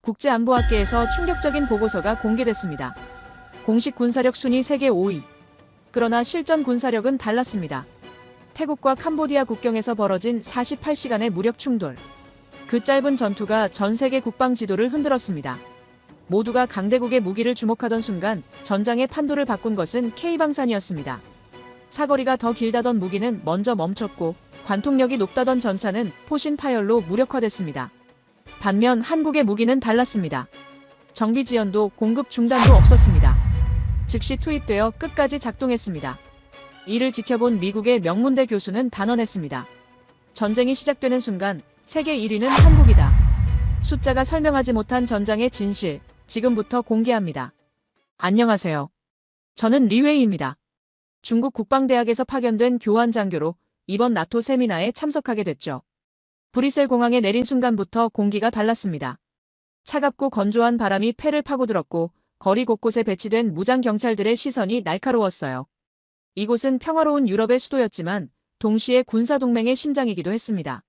국제안보학계에서 충격적인 보고서가 공개됐습니다. 공식 군사력 순위 세계 5위. 그러나 실전 군사력은 달랐습니다. 태국과 캄보디아 국경에서 벌어진 48시간의 무력 충돌. 그 짧은 전투가 전 세계 국방 지도를 흔들었습니다. 모두가 강대국의 무기를 주목하던 순간 전장의 판도를 바꾼 것은 K방산이었습니다. 사거리가 더 길다던 무기는 먼저 멈췄고 관통력이 높다던 전차는 포신 파열로 무력화됐습니다. 반면 한국의 무기는 달랐습니다. 정비 지연도 공급 중단도 없었습니다. 즉시 투입되어 끝까지 작동했습니다. 이를 지켜본 미국의 명문대 교수는 단언했습니다. 전쟁이 시작되는 순간 세계 1위는 한국이다. 숫자가 설명하지 못한 전장의 진실, 지금부터 공개합니다. 안녕하세요. 저는 리웨이입니다. 중국 국방대학에서 파견된 교환 장교로 이번 나토 세미나에 참석하게 됐죠. 브뤼셀 공항에 내린 순간부터 공기가 달랐습니다. 차갑고 건조한 바람이 폐를 파고들었고 거리 곳곳에 배치된 무장 경찰들의 시선이 날카로웠어요. 이곳은 평화로운 유럽의 수도였지만 동시에 군사동맹의 심장이기도 했습니다.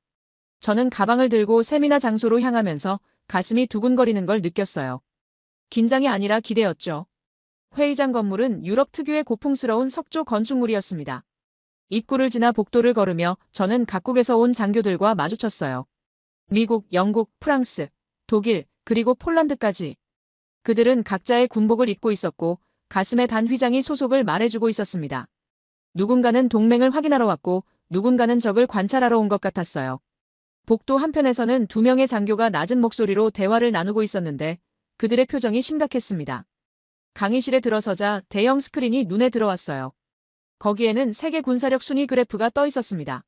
저는 가방을 들고 세미나 장소로 향하면서 가슴이 두근거리는 걸 느꼈어요. 긴장이 아니라 기대였죠. 회의장 건물은 유럽 특유의 고풍스러운 석조 건축물이었습니다. 입구를 지나 복도를 걸으며 저는 각국에서 온 장교들과 마주쳤어요. 미국, 영국, 프랑스, 독일, 그리고 폴란드까지. 그들은 각자의 군복을 입고 있었고 가슴에 단 휘장이 소속을 말해주고 있었습니다. 누군가는 동맹을 확인하러 왔고 누군가는 적을 관찰하러 온 것 같았어요. 복도 한편에서는 두 명의 장교가 낮은 목소리로 대화를 나누고 있었는데 그들의 표정이 심각했습니다. 강의실에 들어서자 대형 스크린이 눈에 들어왔어요. 거기에는 세계 군사력 순위 그래프가 떠 있었습니다.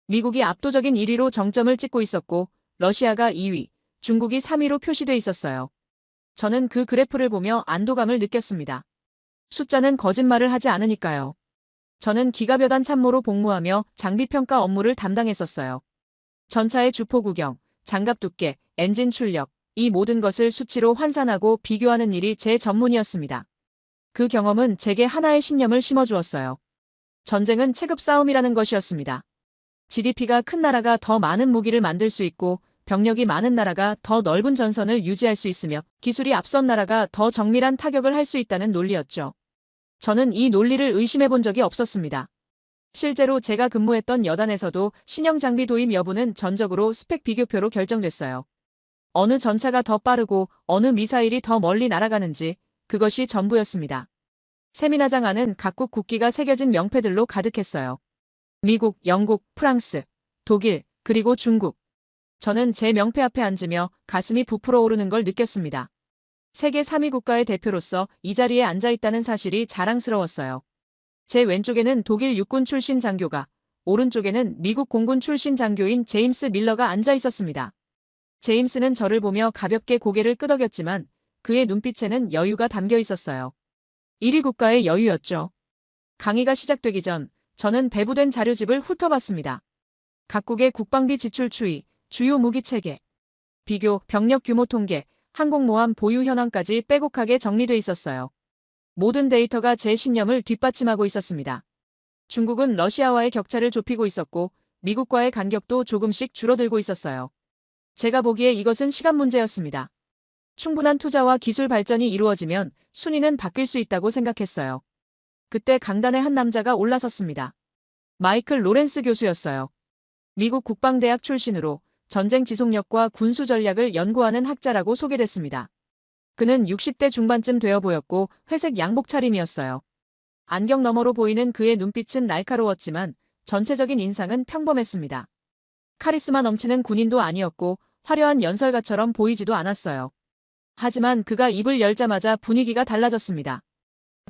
미국이 압도적인 1위로 정점을 찍고 있었고 러시아가 2위, 중국이 3위로 표시돼 있었어요. 저는 그 그래프를 보며 안도감을 느꼈습니다. 숫자는 거짓말을 하지 않으니까요. 저는 기갑여단 참모로 복무하며 장비평가 업무를 담당했었어요. 전차의 주포 구경, 장갑 두께, 엔진 출력, 이 모든 것을 수치로 환산하고 비교하는 일이 제 전문이었습니다. 그 경험은 제게 하나의 신념을 심어주었어요. 전쟁은 체급 싸움이라는 것이었습니다. GDP가 큰 나라가 더 많은 무기를 만들 수 있고 병력이 많은 나라가 더 넓은 전선을 유지할 수 있으며 기술이 앞선 나라가 더 정밀한 타격을 할 수 있다는 논리였죠. 저는 이 논리를 의심해 본 적이 없었습니다. 실제로 제가 근무했던 여단에서도 신형 장비 도입 여부는 전적으로 스펙 비교표로 결정됐어요. 어느 전차가 더 빠르고 어느 미사일이 더 멀리 날아가는지 그것이 전부였습니다. 세미나장 안은 각국 국기가 새겨진 명패들로 가득했어요. 미국, 영국, 프랑스, 독일, 그리고 중국. 저는 제 명패 앞에 앉으며 가슴이 부풀어 오르는 걸 느꼈습니다. 세계 3위 국가의 대표로서 이 자리에 앉아있다는 사실이 자랑스러웠어요. 제 왼쪽에는 독일 육군 출신 장교가, 오른쪽에는 미국 공군 출신 장교인 제임스 밀러가 앉아 있었습니다. 제임스는 저를 보며 가볍게 고개를 끄덕였지만 그의 눈빛에는 여유가 담겨 있었어요. 1위 국가의 여유였죠. 강의가 시작되기 전 저는 배부된 자료집을 훑어봤습니다. 각국의 국방비 지출 추이, 주요 무기 체계, 비교, 병력 규모 통계, 항공모함 보유 현황까지 빼곡하게 정리돼 있었어요. 모든 데이터가 제 신념을 뒷받침하고 있었습니다. 중국은 러시아와의 격차를 좁히고 있었고 미국과의 간격도 조금씩 줄어들고 있었어요. 제가 보기에 이것은 시간 문제였습니다. 충분한 투자와 기술 발전이 이루어지면 순위는 바뀔 수 있다고 생각했어요. 그때 강단에 한 남자가 올라섰습니다. 마이클 로렌스 교수였어요. 미국 국방대학 출신으로 전쟁 지속력과 군수 전략을 연구하는 학자라고 소개됐습니다. 그는 60대 중반쯤 되어 보였고 회색 양복 차림이었어요. 안경 너머로 보이는 그의 눈빛은 날카로웠지만 전체적인 인상은 평범했습니다. 카리스마 넘치는 군인도 아니었고 화려한 연설가처럼 보이지도 않았어요. 하지만 그가 입을 열자마자 분위기가 달라졌습니다.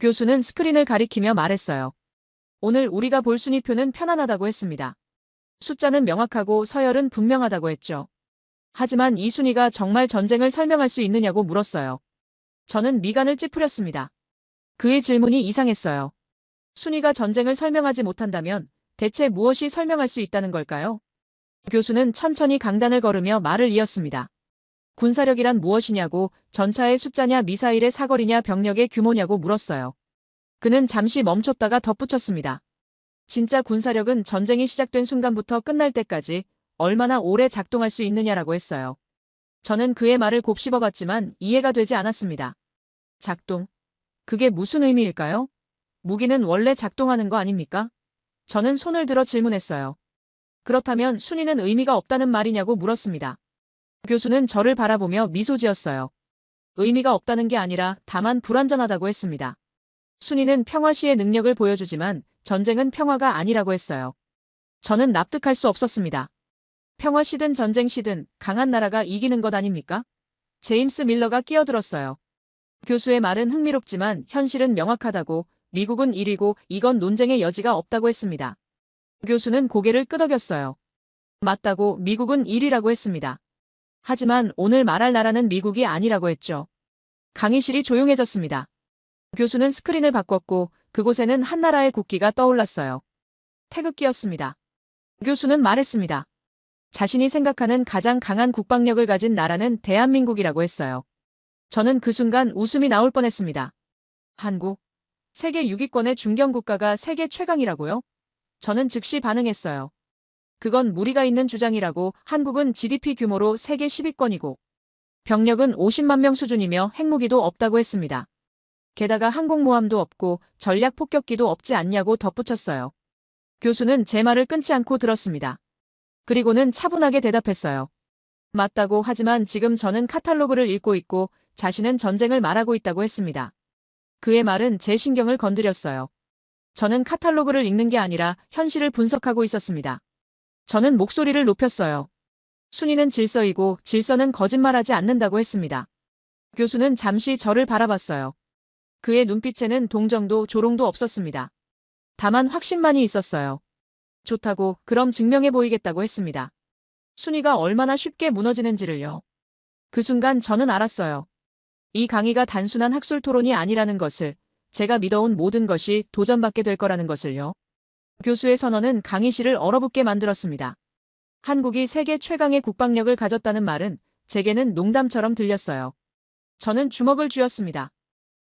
교수는 스크린을 가리키며 말했어요. 오늘 우리가 볼 순위표는 편안하다고 했습니다. 숫자는 명확하고 서열은 분명하다고 했죠. 하지만 이 순위가 정말 전쟁을 설명할 수 있느냐고 물었어요. 저는 미간을 찌푸렸습니다. 그의 질문이 이상했어요. 순위가 전쟁을 설명하지 못한다면 대체 무엇이 설명할 수 있다는 걸까요? 교수는 천천히 강단을 걸으며 말을 이었습니다. 군사력이란 무엇이냐고, 전차의 숫자냐 미사일의 사거리냐 병력의 규모냐고 물었어요. 그는 잠시 멈췄다가 덧붙였습니다. 진짜 군사력은 전쟁이 시작된 순간부터 끝날 때까지 얼마나 오래 작동할 수 있느냐라고 했어요. 저는 그의 말을 곱씹어봤지만 이해가 되지 않았습니다. 작동. 그게 무슨 의미일까요? 무기는 원래 작동하는 거 아닙니까? 저는 손을 들어 질문했어요. 그렇다면 순위는 의미가 없다는 말이냐고 물었습니다. 교수는 저를 바라보며 미소 지었어요. 의미가 없다는 게 아니라 다만 불완전하다고 했습니다. 순위는 평화 시의 능력을 보여주지만 전쟁은 평화가 아니라고 했어요. 저는 납득할 수 없었습니다. 평화 시든 전쟁 시든 강한 나라가 이기는 것 아닙니까? 제임스 밀러가 끼어들었어요. 교수의 말은 흥미롭지만 현실은 명확하다고, 미국은 1위고 이건 논쟁의 여지가 없다고 했습니다. 교수는 고개를 끄덕였어요. 맞다고, 미국은 1위라고 했습니다. 하지만 오늘 말할 나라는 미국이 아니라고 했죠. 강의실이 조용해졌습니다. 교수는 스크린을 바꿨고 그곳에는 한 나라의 국기가 떠올랐어요. 태극기였습니다. 교수는 말했습니다. 자신이 생각하는 가장 강한 국방력을 가진 나라는 대한민국이라고 했어요. 저는 그 순간 웃음이 나올 뻔했습니다. 한국? 세계 6위권의 중견국가가 세계 최강이라고요? 저는 즉시 반응했어요. 그건 무리가 있는 주장이라고. 한국은 GDP 규모로 세계 10위권이고 병력은 50만 명 수준이며 핵무기도 없다고 했습니다. 게다가 항공모함도 없고 전략폭격기도 없지 않냐고 덧붙였어요. 교수는 제 말을 끊지 않고 들었습니다. 그리고는 차분하게 대답했어요. 맞다고. 하지만 지금 저는 카탈로그를 읽고 있고 자신은 전쟁을 말하고 있다고 했습니다. 그의 말은 제 신경을 건드렸어요. 저는 카탈로그를 읽는 게 아니라 현실을 분석하고 있었습니다. 저는 목소리를 높였어요. 순위는 질서이고 질서는 거짓말하지 않는다고 했습니다. 교수는 잠시 저를 바라봤어요. 그의 눈빛에는 동정도 조롱도 없었습니다. 다만 확신만이 있었어요. 좋다고, 그럼 증명해 보이겠다고 했습니다. 순위가 얼마나 쉽게 무너지는지를요. 그 순간 저는 알았어요. 이 강의가 단순한 학술 토론이 아니라는 것을, 제가 믿어온 모든 것이 도전받게 될 거라는 것을요. 교수의 선언은 강의실을 얼어붙게 만들었습니다. 한국이 세계 최강의 국방력을 가졌다는 말은 제게는 농담처럼 들렸어요. 저는 주먹을 쥐었습니다.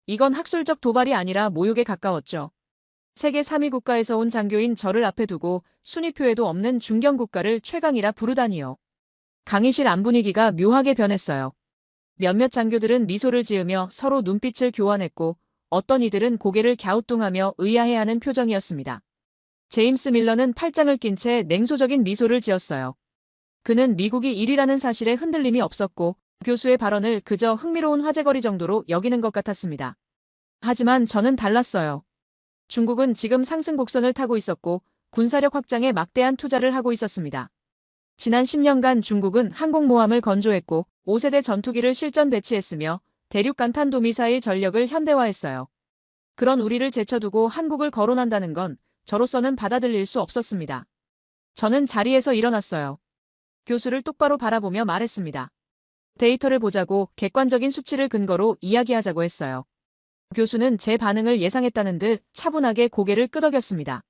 이건 학술적 도발이 아니라 모욕에 가까웠죠. 세계 3위 국가에서 온 장교인 저를 앞에 두고 순위표에도 없는 중견 국가를 최강이라 부르다니요. 강의실 안 분위기가 묘하게 변했어요. 몇몇 장교들은 미소를 지으며 서로 눈빛을 교환했고 어떤 이들은 고개를 갸우뚱하며 의아해하는 표정이었습니다. 제임스 밀러는 팔짱을 낀 채 냉소적인 미소를 지었어요. 그는 미국이 1위라는 사실에 흔들림이 없었고 교수의 발언을 그저 흥미로운 화제거리 정도로 여기는 것 같았습니다. 하지만 저는 달랐어요. 중국은 지금 상승 곡선을 타고 있었고 군사력 확장에 막대한 투자를 하고 있었습니다. 지난 10년간 중국은 항공모함을 건조했고 5세대 전투기를 실전 배치했으며 대륙간 탄도미사일 전력을 현대화했어요. 그런 우리를 제쳐두고 한국을 거론한다는 건 저로서는 받아들일 수 없었습니다. 저는 자리에서 일어났어요. 교수를 똑바로 바라보며 말했습니다. 데이터를 보자고, 객관적인 수치를 근거로 이야기하자고 했어요. 교수는 제 반응을 예상했다는 듯 차분하게 고개를 끄덕였습니다.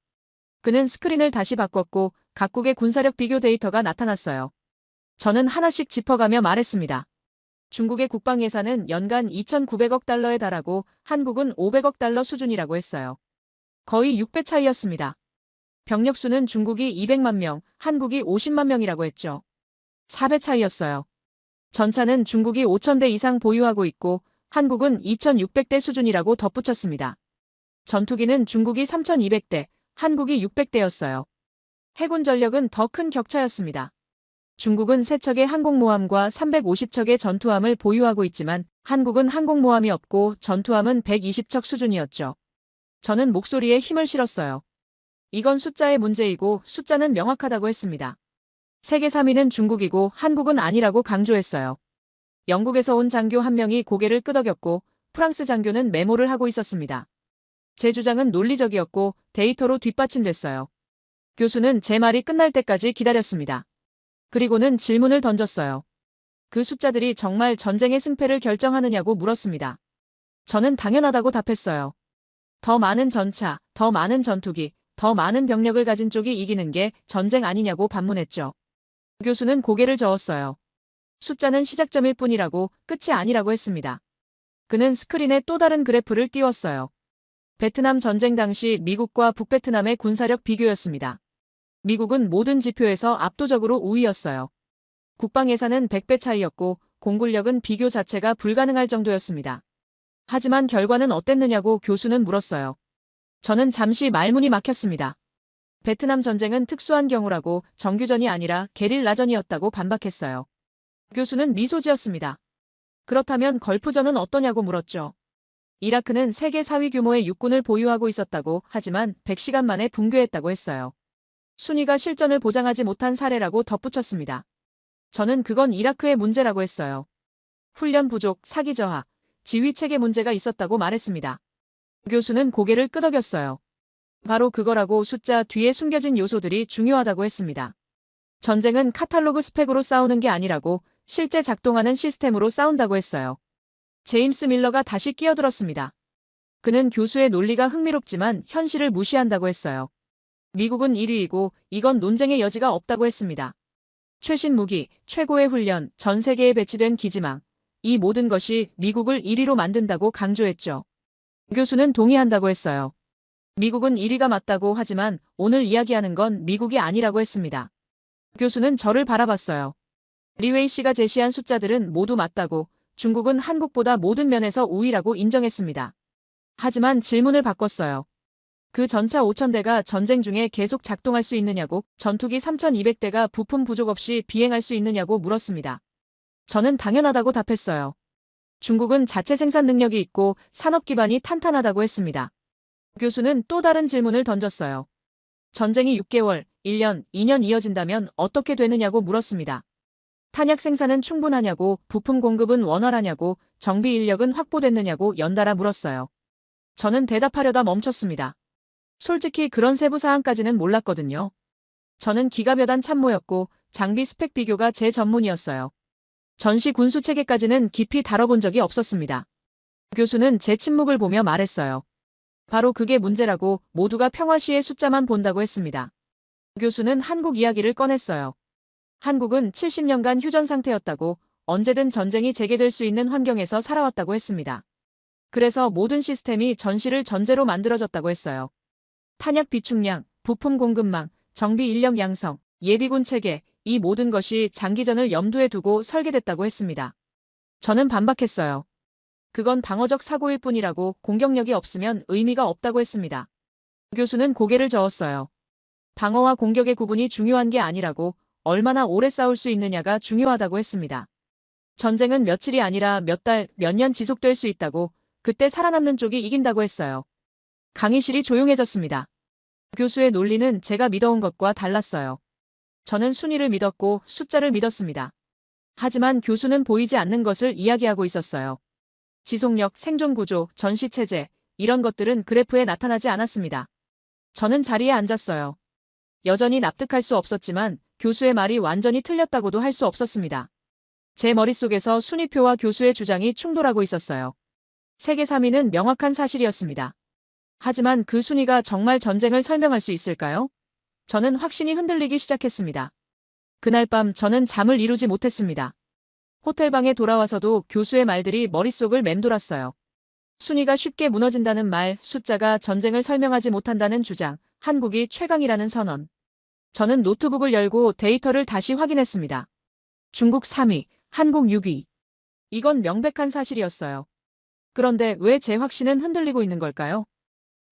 그는 스크린을 다시 바꿨고 각국의 군사력 비교 데이터가 나타났어요. 저는 하나씩 짚어가며 말했습니다. 중국의 국방 예산은 연간 2,900억 달러에 달하고 한국은 500억 달러 수준이라고 했어요. 거의 6배 차이였습니다. 병력수는 중국이 200만 명, 한국이 50만 명이라고 했죠. 4배 차이였어요. 전차는 중국이 5,000대 이상 보유하고 있고 한국은 2,600대 수준이라고 덧붙였습니다. 전투기는 중국이 3,200대, 한국이 600대였어요. 해군 전력은 더 큰 격차였습니다. 중국은 3척의 항공모함과 350척의 전투함을 보유하고 있지만 한국은 항공모함이 없고 전투함은 120척 수준이었죠. 저는 목소리에 힘을 실었어요. 이건 숫자의 문제이고 숫자는 명확하다고 했습니다. 세계 3위는 중국이고 한국은 아니라고 강조했어요. 영국에서 온 장교 한 명이 고개를 끄덕였고 프랑스 장교는 메모를 하고 있었습니다. 제 주장은 논리적이었고 데이터로 뒷받침됐어요. 교수는 제 말이 끝날 때까지 기다렸습니다. 그리고는 질문을 던졌어요. 그 숫자들이 정말 전쟁의 승패를 결정하느냐고 물었습니다. 저는 당연하다고 답했어요. 더 많은 전차, 더 많은 전투기, 더 많은 병력을 가진 쪽이 이기는 게 전쟁 아니냐고 반문했죠. 교수는 고개를 저었어요. 숫자는 시작점일 뿐이라고, 끝이 아니라고 했습니다. 그는 스크린에 또 다른 그래프를 띄웠어요. 베트남 전쟁 당시 미국과 북베트남의 군사력 비교였습니다. 미국은 모든 지표에서 압도적으로 우위였어요. 국방 예산은 100배 차이였고 공굴력은 비교 자체가 불가능할 정도였습니다. 하지만 결과는 어땠느냐고 교수는 물었어요. 저는 잠시 말문이 막혔습니다. 베트남 전쟁은 특수한 경우라고 정규전이 아니라 게릴라전이었다고 반박했어요. 교수는 미소 지었습니다. 그렇다면 걸프전은 어떠냐고 물었죠. 이라크는 세계 4위 규모의 육군을 보유하고 있었다고 하지만 100시간 만에 붕괴했다고 했어요. 순위가 실전을 보장하지 못한 사례라고 덧붙였습니다. 저는 그건 이라크의 문제라고 했어요. 훈련 부족, 사기 저하, 지휘체계 문제가 있었다고 말했습니다. 교수는 고개를 끄덕였어요. 바로 그거라고 숫자 뒤에 숨겨진 요소들이 중요하다고 했습니다. 전쟁은 카탈로그 스펙으로 싸우는 게 아니라고 실제 작동하는 시스템으로 싸운다고 했어요. 제임스 밀러가 다시 끼어들었습니다. 그는 교수의 논리가 흥미롭지만 현실을 무시한다고 했어요. 미국은 1위이고 이건 논쟁의 여지가 없다고 했습니다. 최신 무기, 최고의 훈련, 전 세계에 배치된 기지망, 이 모든 것이 미국을 1위로 만든다고 강조했죠. 교수는 동의한다고 했어요. 미국은 1위가 맞다고 하지만 오늘 이야기하는 건 미국이 아니라고 했습니다. 교수는 저를 바라봤어요. 리웨이 씨가 제시한 숫자들은 모두 맞다고 중국은 한국보다 모든 면에서 우위라고 인정했습니다. 하지만 질문을 바꿨어요. 그 전차 5,000대가 전쟁 중에 계속 작동할 수 있느냐고, 전투기 3,200대가 부품 부족 없이 비행할 수 있느냐고 물었습니다. 저는 당연하다고 답했어요. 중국은 자체 생산 능력이 있고 산업 기반이 탄탄하다고 했습니다. 교수는 또 다른 질문을 던졌어요. 전쟁이 6개월, 1년, 2년 이어진다면 어떻게 되느냐고 물었습니다. 탄약 생산은 충분하냐고, 부품 공급은 원활하냐고, 정비 인력은 확보됐느냐고 연달아 물었어요. 저는 대답하려다 멈췄습니다. 솔직히 그런 세부 사항까지는 몰랐거든요. 저는 기갑여단 참모였고 장비 스펙 비교가 제 전문이었어요. 전시 군수 체계까지는 깊이 다뤄본 적이 없었습니다. 교수는 제 침묵을 보며 말했어요. 바로 그게 문제라고, 모두가 평화시의 숫자만 본다고 했습니다. 교수는 한국 이야기를 꺼냈어요. 한국은 70년간 휴전 상태였다고, 언제든 전쟁이 재개될 수 있는 환경에서 살아왔다고 했습니다. 그래서 모든 시스템이 전시를 전제로 만들어졌다고 했어요. 탄약 비축량, 부품 공급망, 정비 인력 양성, 예비군 체계, 이 모든 것이 장기전을 염두에 두고 설계됐다고 했습니다. 저는 반박했어요. 그건 방어적 사고일 뿐이라고, 공격력이 없으면 의미가 없다고 했습니다. 교수는 고개를 저었어요. 방어와 공격의 구분이 중요한 게 아니라고, 얼마나 오래 싸울 수 있느냐가 중요하다고 했습니다. 전쟁은 며칠이 아니라 몇 달, 몇 년 지속될 수 있다고, 그때 살아남는 쪽이 이긴다고 했어요. 강의실이 조용해졌습니다. 교수의 논리는 제가 믿어온 것과 달랐어요. 저는 순위를 믿었고 숫자를 믿었습니다. 하지만 교수는 보이지 않는 것을 이야기하고 있었어요. 지속력, 생존구조, 전시체제, 이런 것들은 그래프에 나타나지 않았습니다. 저는 자리에 앉았어요. 여전히 납득할 수 없었지만 교수의 말이 완전히 틀렸다고도 할 수 없었습니다. 제 머릿속에서 순위표와 교수의 주장이 충돌하고 있었어요. 세계 3위는 명확한 사실이었습니다. 하지만 그 순위가 정말 전쟁을 설명할 수 있을까요? 저는 확신이 흔들리기 시작했습니다. 그날 밤 저는 잠을 이루지 못했습니다. 호텔방에 돌아와서도 교수의 말들이 머릿속을 맴돌았어요. 순위가 쉽게 무너진다는 말, 숫자가 전쟁을 설명하지 못한다는 주장, 한국이 최강이라는 선언. 저는 노트북을 열고 데이터를 다시 확인했습니다. 중국 3위, 한국 6위. 이건 명백한 사실이었어요. 그런데 왜 제 확신은 흔들리고 있는 걸까요?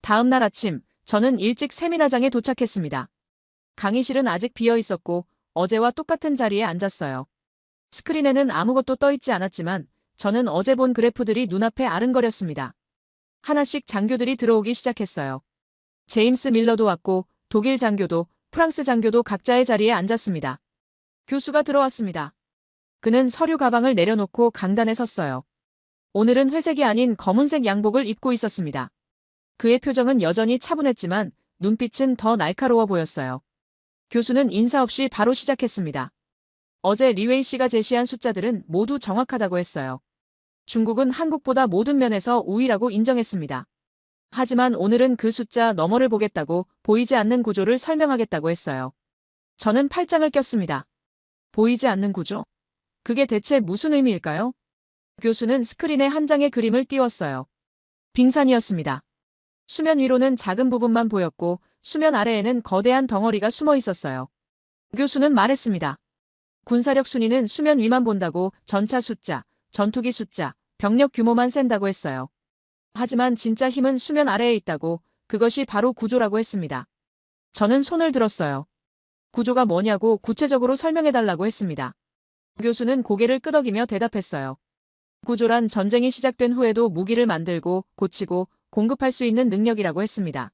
다음 날 아침, 저는 일찍 세미나장에 도착했습니다. 강의실은 아직 비어 있었고 어제와 똑같은 자리에 앉았어요. 스크린에는 아무것도 떠있지 않았지만 저는 어제 본 그래프들이 눈앞에 아른거렸습니다. 하나씩 장교들이 들어오기 시작했어요. 제임스 밀러도 왔고 독일 장교도, 프랑스 장교도 각자의 자리에 앉았습니다. 교수가 들어왔습니다. 그는 서류 가방을 내려놓고 강단에 섰어요. 오늘은 회색이 아닌 검은색 양복을 입고 있었습니다. 그의 표정은 여전히 차분했지만 눈빛은 더 날카로워 보였어요. 교수는 인사 없이 바로 시작했습니다. 어제 리웨이 씨가 제시한 숫자들은 모두 정확하다고 했어요. 중국은 한국보다 모든 면에서 우위라고 인정했습니다. 하지만 오늘은 그 숫자 너머를 보겠다고, 보이지 않는 구조를 설명하겠다고 했어요. 저는 팔짱을 꼈습니다. 보이지 않는 구조? 그게 대체 무슨 의미일까요? 교수는 스크린에 한 장의 그림을 띄웠어요. 빙산이었습니다. 수면 위로는 작은 부분만 보였고 수면 아래에는 거대한 덩어리가 숨어 있었어요. 교수는 말했습니다. 군사력 순위는 수면 위만 본다고 전차 숫자, 전투기 숫자, 병력 규모만 센다고 했어요. 하지만 진짜 힘은 수면 아래에 있다고, 그것이 바로 구조라고 했습니다. 저는 손을 들었어요. 구조가 뭐냐고 구체적으로 설명해달라고 했습니다. 교수는 고개를 끄덕이며 대답했어요. 구조란 전쟁이 시작된 후에도 무기를 만들고 고치고 공급할 수 있는 능력이라고 했습니다.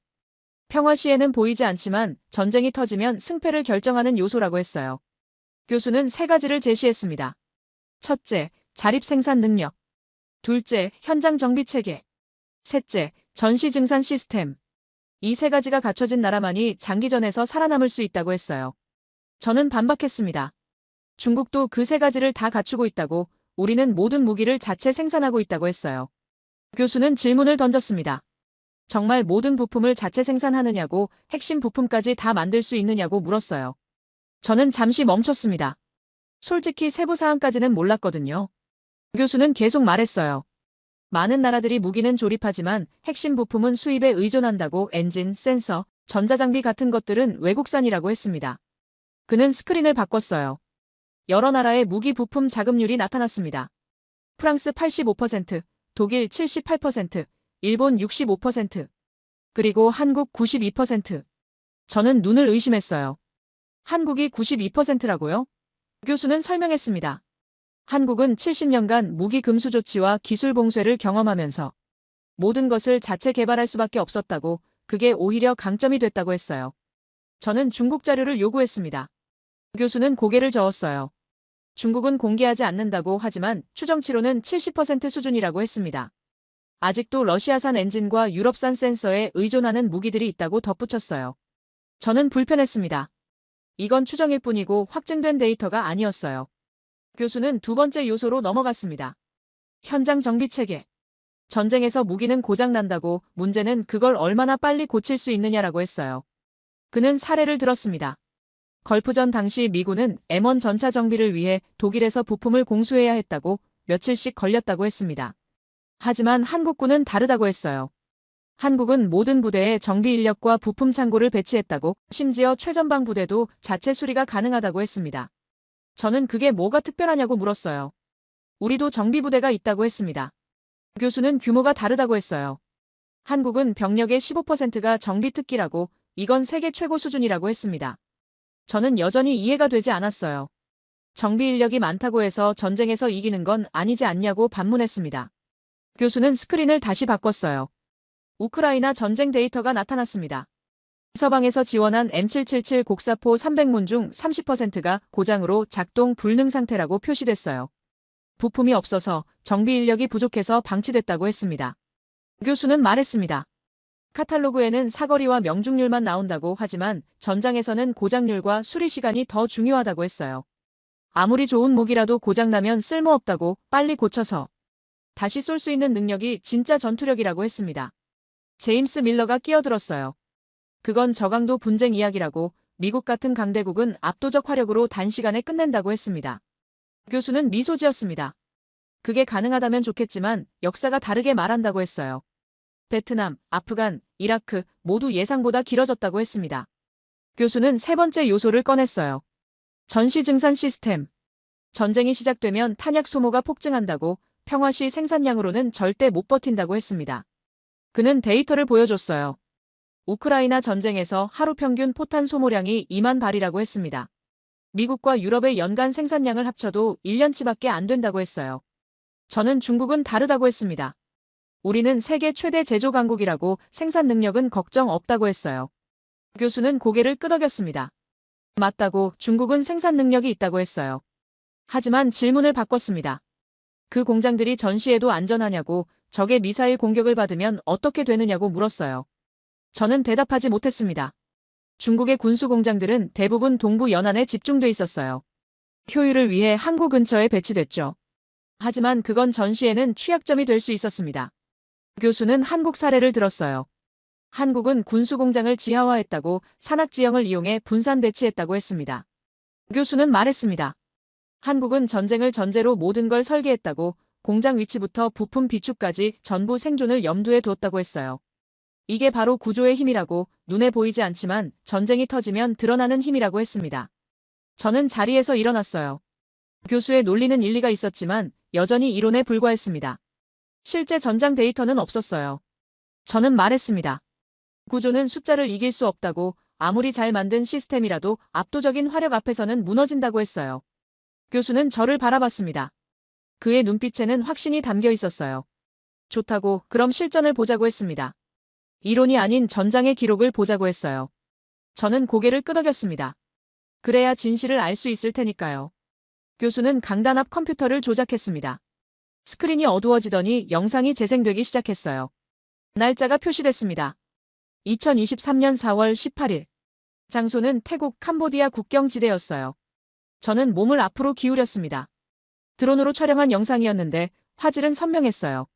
평화 시에는 보이지 않지만 전쟁이 터지면 승패를 결정하는 요소라고 했어요. 교수는 세 가지를 제시했습니다. 첫째, 자립 생산 능력. 둘째, 현장 정비 체계. 셋째, 전시 증산 시스템. 이 세 가지가 갖춰진 나라만이 장기전에서 살아남을 수 있다고 했어요. 저는 반박했습니다. 중국도 그 세 가지를 다 갖추고 있다고, 우리는 모든 무기를 자체 생산하고 있다고 했어요. 교수는 질문을 던졌습니다. 정말 모든 부품을 자체 생산하느냐고, 핵심 부품까지 다 만들 수 있느냐고 물었어요. 저는 잠시 멈췄습니다. 솔직히 세부 사항까지는 몰랐거든요. 교수는 계속 말했어요. 많은 나라들이 무기는 조립하지만 핵심 부품은 수입에 의존한다고. 엔진, 센서, 전자장비 같은 것들은 외국산이라고 했습니다. 그는 스크린을 바꿨어요. 여러 나라의 무기 부품 자급률이 나타났습니다. 프랑스 85%, 독일 78%, 일본 65%, 그리고 한국 92%. 저는 눈을 의심했어요. 한국이 92%라고요? 교수는 설명했습니다. 한국은 70년간 무기 금수 조치와 기술 봉쇄를 경험하면서 모든 것을 자체 개발할 수밖에 없었다고, 그게 오히려 강점이 됐다고 했어요. 저는 중국 자료를 요구했습니다. 교수는 고개를 저었어요. 중국은 공개하지 않는다고 하지만 추정치로는 70% 수준이라고 했습니다. 아직도 러시아산 엔진과 유럽산 센서에 의존하는 무기들이 있다고 덧붙였어요. 저는 불편했습니다. 이건 추정일 뿐이고 확증된 데이터가 아니었어요. 교수는 두 번째 요소로 넘어갔습니다. 현장 정비 체계. 전쟁에서 무기는 고장난다고, 문제는 그걸 얼마나 빨리 고칠 수 있느냐라고 했어요. 그는 사례를 들었습니다. 걸프전 당시 미군은 M1 전차 정비를 위해 독일에서 부품을 공수해야 했다고, 며칠씩 걸렸다고 했습니다. 하지만 한국군은 다르다고 했어요. 한국은 모든 부대에 정비 인력과 부품 창고를 배치했다고, 심지어 최전방 부대도 자체 수리가 가능하다고 했습니다. 저는 그게 뭐가 특별하냐고 물었어요. 우리도 정비 부대가 있다고 했습니다. 교수는 규모가 다르다고 했어요. 한국은 병력의 15%가 정비 특기라고, 이건 세계 최고 수준이라고 했습니다. 저는 여전히 이해가 되지 않았어요. 정비 인력이 많다고 해서 전쟁에서 이기는 건 아니지 않냐고 반문했습니다. 교수는 스크린을 다시 바꿨어요. 우크라이나 전쟁 데이터가 나타났습니다. 서방에서 지원한 M777 곡사포 300문 중 30%가 고장으로 작동 불능 상태라고 표시됐어요. 부품이 없어서 정비 인력이 부족해서 방치됐다고 했습니다. 교수는 말했습니다. 카탈로그에는 사거리와 명중률만 나온다고 하지만 전장에서는 고장률과 수리 시간이 더 중요하다고 했어요. 아무리 좋은 무기라도 고장나면 쓸모없다고, 빨리 고쳐서 다시 쏠 수 있는 능력이 진짜 전투력이라고 했습니다. 제임스 밀러가 끼어들었어요. 그건 저강도 분쟁 이야기라고, 미국 같은 강대국은 압도적 화력으로 단시간에 끝낸다고 했습니다. 교수는 미소 지었습니다. 그게 가능하다면 좋겠지만 역사가 다르게 말한다고 했어요. 베트남, 아프간, 이라크 모두 예상보다 길어졌다고 했습니다. 교수는 세 번째 요소를 꺼냈어요. 전시 증산 시스템. 전쟁이 시작되면 탄약 소모가 폭증한다고, 평화 시 생산량으로는 절대 못 버틴다고 했습니다. 그는 데이터를 보여줬어요. 우크라이나 전쟁에서 하루 평균 포탄 소모량이 2만 발이라고 했습니다. 미국과 유럽의 연간 생산량을 합쳐도 1년치밖에 안 된다고 했어요. 저는 중국은 다르다고 했습니다. 우리는 세계 최대 제조 강국이라고, 생산 능력은 걱정 없다고 했어요. 교수는 고개를 끄덕였습니다. 맞다고, 중국은 생산 능력이 있다고 했어요. 하지만 질문을 바꿨습니다. 그 공장들이 전시에도 안전하냐고, 적의 미사일 공격을 받으면 어떻게 되느냐고 물었어요. 저는 대답하지 못했습니다. 중국의 군수 공장들은 대부분 동부 연안에 집중돼 있었어요. 효율을 위해 항구 근처에 배치됐죠. 하지만 그건 전시에는 취약점이 될 수 있었습니다. 교수는 한국 사례를 들었어요. 한국은 군수 공장을 지하화했다고, 산악 지형을 이용해 분산 배치했다고 했습니다. 교수는 말했습니다. 한국은 전쟁을 전제로 모든 걸 설계했다고, 공장 위치부터 부품 비축까지 전부 생존을 염두에 두었다고 했어요. 이게 바로 구조의 힘이라고, 눈에 보이지 않지만 전쟁이 터지면 드러나는 힘이라고 했습니다. 저는 자리에서 일어났어요. 교수의 논리는 일리가 있었지만 여전히 이론에 불과했습니다. 실제 전장 데이터는 없었어요. 저는 말했습니다. 구조는 숫자를 이길 수 없다고, 아무리 잘 만든 시스템이라도 압도적인 화력 앞에서는 무너진다고 했어요. 교수는 저를 바라봤습니다. 그의 눈빛에는 확신이 담겨 있었어요. 좋다고, 그럼 실전을 보자고 했습니다. 이론이 아닌 전장의 기록을 보자고 했어요. 저는 고개를 끄덕였습니다. 그래야 진실을 알 수 있을 테니까요. 교수는 강단 앞 컴퓨터를 조작했습니다. 스크린이 어두워지더니 영상이 재생되기 시작했어요. 날짜가 표시됐습니다. 2023년 4월 18일. 장소는 태국 캄보디아 국경지대였어요. 저는 몸을 앞으로 기울였습니다. 드론으로 촬영한 영상이었는데 화질은 선명했어요.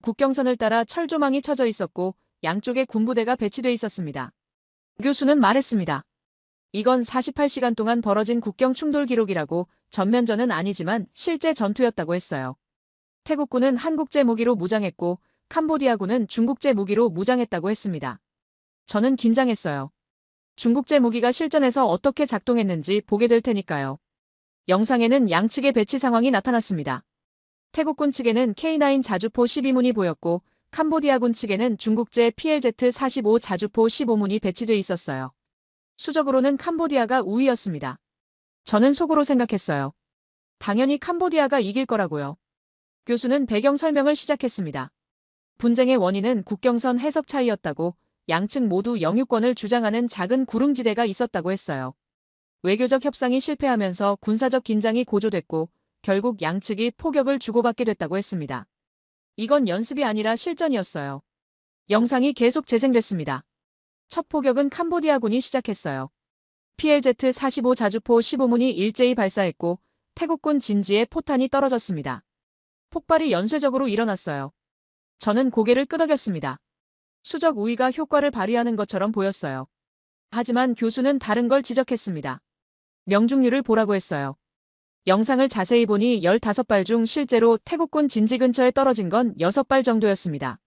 국경선을 따라 철조망이 쳐져 있었고 양쪽에 군부대가 배치돼 있었습니다. 교수는 말했습니다. 이건 48시간 동안 벌어진 국경 충돌 기록이라고, 전면전은 아니지만 실제 전투였다고 했어요. 태국군은 한국제 무기로 무장했고 캄보디아군은 중국제 무기로 무장했다고 했습니다. 저는 긴장했어요. 중국제 무기가 실전에서 어떻게 작동했는지 보게 될 테니까요. 영상에는 양측의 배치 상황이 나타났습니다. 태국군 측에는 K9 자주포 12문이 보였고 캄보디아군 측에는 중국제 PLZ-45 자주포 15문이 배치돼 있었어요. 수적으로는 캄보디아가 우위였습니다. 저는 속으로 생각했어요. 당연히 캄보디아가 이길 거라고요. 교수는 배경 설명을 시작했습니다. 분쟁의 원인은 국경선 해석 차이였다고, 양측 모두 영유권을 주장하는 작은 구릉지대가 있었다고 했어요. 외교적 협상이 실패하면서 군사적 긴장이 고조됐고 결국 양측이 포격을 주고받게 됐다고 했습니다. 이건 연습이 아니라 실전이었어요. 영상이 계속 재생됐습니다. 첫 포격은 캄보디아군이 시작했어요. PLZ-45 자주포 15문이 일제히 발사했고 태국군 진지에 포탄이 떨어졌습니다. 폭발이 연쇄적으로 일어났어요. 저는 고개를 끄덕였습니다. 수적 우위가 효과를 발휘하는 것처럼 보였어요. 하지만 교수는 다른 걸 지적했습니다. 명중률을 보라고 했어요. 영상을 자세히 보니 15발 중 실제로 태국군 진지 근처에 떨어진 건 6발 정도였습니다.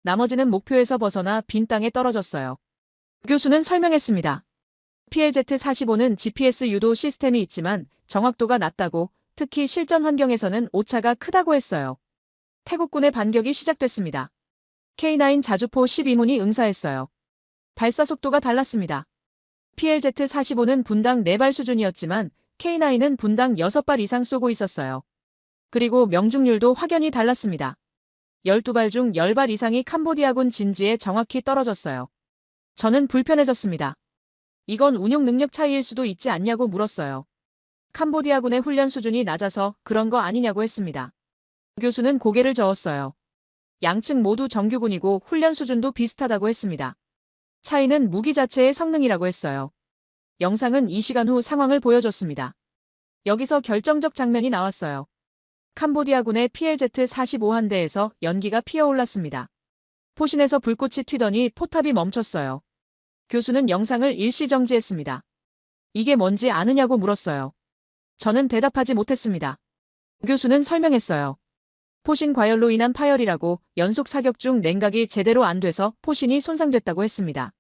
나머지는 목표에서 벗어나 빈 땅에 떨어졌어요. 교수는 설명했습니다. PLZ-45는 GPS 유도 시스템이 있지만 정확도가 낮다고, 특히 실전 환경에서는 오차가 크다고 했어요. 태국군의 반격이 시작됐습니다. K9 자주포 12문이 응사했어요. 발사 속도가 달랐습니다. PLZ-45는 분당 4발 수준이었지만 K9은 분당 6발 이상 쏘고 있었어요. 그리고 명중률도 확연히 달랐습니다. 12발 중 10발 이상이 캄보디아군 진지에 정확히 떨어졌어요. 저는 불편해졌습니다. 이건 운용 능력 차이일 수도 있지 않냐고 물었어요. 캄보디아군의 훈련 수준이 낮아서 그런 거 아니냐고 했습니다. 교수는 고개를 저었어요. 양측 모두 정규군이고 훈련 수준도 비슷하다고 했습니다. 차이는 무기 자체의 성능이라고 했어요. 영상은 2시간 후 상황을 보여줬습니다. 여기서 결정적 장면이 나왔어요. 캄보디아군의 PLZ-45 한 대에서 연기가 피어올랐습니다. 포신에서 불꽃이 튀더니 포탑이 멈췄어요. 교수는 영상을 일시 정지했습니다. 이게 뭔지 아느냐고 물었어요. 저는 대답하지 못했습니다. 교수는 설명했어요. 포신 과열로 인한 파열이라고, 연속 사격 중 냉각이 제대로 안 돼서 포신이 손상됐다고 했습니다.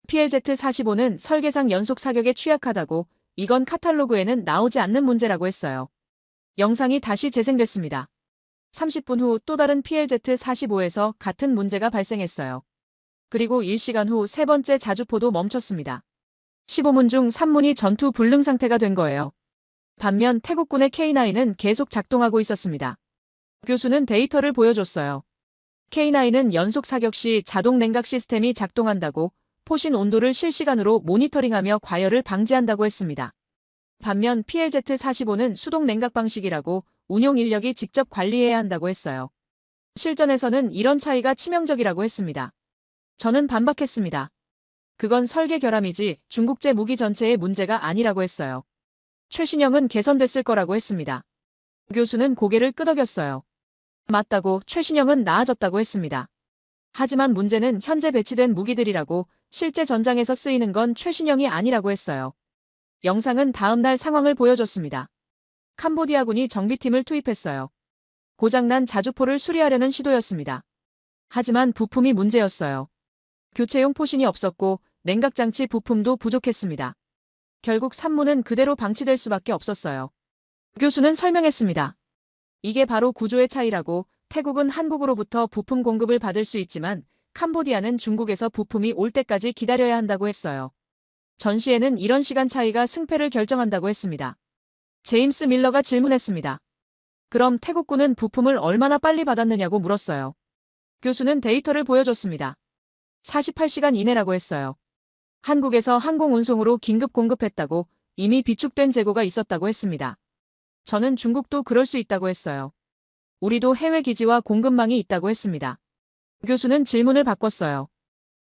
PLZ-45는 설계상 연속 사격에 취약하다고, 이건 카탈로그에는 나오지 않는 문제라고 했어요. 영상이 다시 재생됐습니다. 30분 후 또 다른 PLZ-45에서 같은 문제가 발생했어요. 그리고 1시간 후 세 번째 자주포도 멈췄습니다. 15문 중 3문이 전투 불능 상태가 된 거예요. 반면 태국군의 K9은 계속 작동하고 있었습니다. 교수는 데이터를 보여줬어요. K9은 연속 사격 시 자동 냉각 시스템이 작동한다고, 포신 온도를 실시간으로 모니터링하며 과열을 방지한다고 했습니다. 반면 PLZ-45는 수동 냉각 방식이라고, 운용 인력이 직접 관리해야 한다고 했어요. 실전에서는 이런 차이가 치명적이라고 했습니다. 저는 반박했습니다. 그건 설계 결함이지 중국제 무기 전체의 문제가 아니라고 했어요. 최신형은 개선됐을 거라고 했습니다. 교수는 고개를 끄덕였어요. 맞다고, 최신형은 나아졌다고 했습니다. 하지만 문제는 현재 배치된 무기들이라고, 실제 전장에서 쓰이는 건 최신형이 아니라고 했어요. 영상은 다음 날 상황을 보여줬습니다. 캄보디아군이 정비팀을 투입했어요. 고장난 자주포를 수리하려는 시도였습니다. 하지만 부품이 문제였어요. 교체용 포신이 없었고 냉각장치 부품도 부족했습니다. 결국 산무는 그대로 방치될 수밖에 없었어요. 교수는 설명했습니다. 이게 바로 구조의 차이라고. 태국은 한국으로부터 부품 공급을 받을 수 있지만 캄보디아는 중국에서 부품이 올 때까지 기다려야 한다고 했어요. 전시에는 이런 시간 차이가 승패를 결정한다고 했습니다. 제임스 밀러가 질문했습니다. 그럼 태국군은 부품을 얼마나 빨리 받았느냐고 물었어요. 교수는 데이터를 보여줬습니다. 48시간 이내라고 했어요. 한국에서 항공운송으로 긴급 공급했다고, 이미 비축된 재고가 있었다고 했습니다. 저는 중국도 그럴 수 있다고 했어요. 우리도 해외 기지와 공급망이 있다고 했습니다. 교수는 질문을 바꿨어요.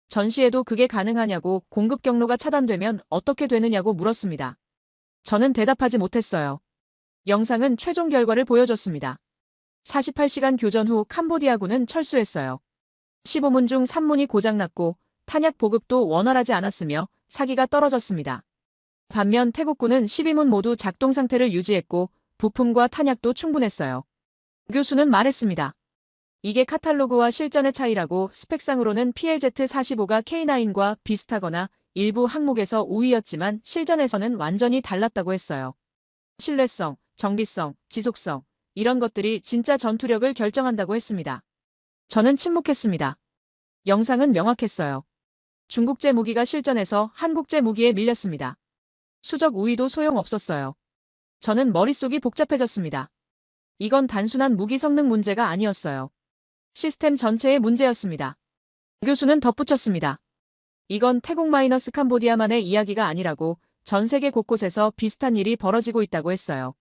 전시에도 그게 가능하냐고, 공급 경로가 차단되면 어떻게 되느냐고 물었습니다. 저는 대답하지 못했어요. 영상은 최종 결과를 보여줬습니다. 48시간 교전 후 캄보디아군은 철수했어요. 15문 중 3문이 고장났고 탄약 보급도 원활하지 않았으며 사기가 떨어졌습니다. 반면 태국군은 12문 모두 작동 상태를 유지했고 부품과 탄약도 충분했어요. 교수는 말했습니다. 이게 카탈로그와 실전의 차이라고. 스펙상으로는 PLZ-45가 K9과 비슷하거나 일부 항목에서 우위였지만 실전에서는 완전히 달랐다고 했어요. 신뢰성, 정비성, 지속성, 이런 것들이 진짜 전투력을 결정한다고 했습니다. 저는 침묵했습니다. 영상은 명확했어요. 중국제 무기가 실전에서 한국제 무기에 밀렸습니다. 수적 우위도 소용없었어요. 저는 머릿속이 복잡해졌습니다. 이건 단순한 무기 성능 문제가 아니었어요. 시스템 전체의 문제였습니다. 교수는 덧붙였습니다. 이건 태국 마이너스 캄보디아만의 이야기가 아니라고. 전 세계 곳곳에서 비슷한 일이 벌어지고 있다고 했어요.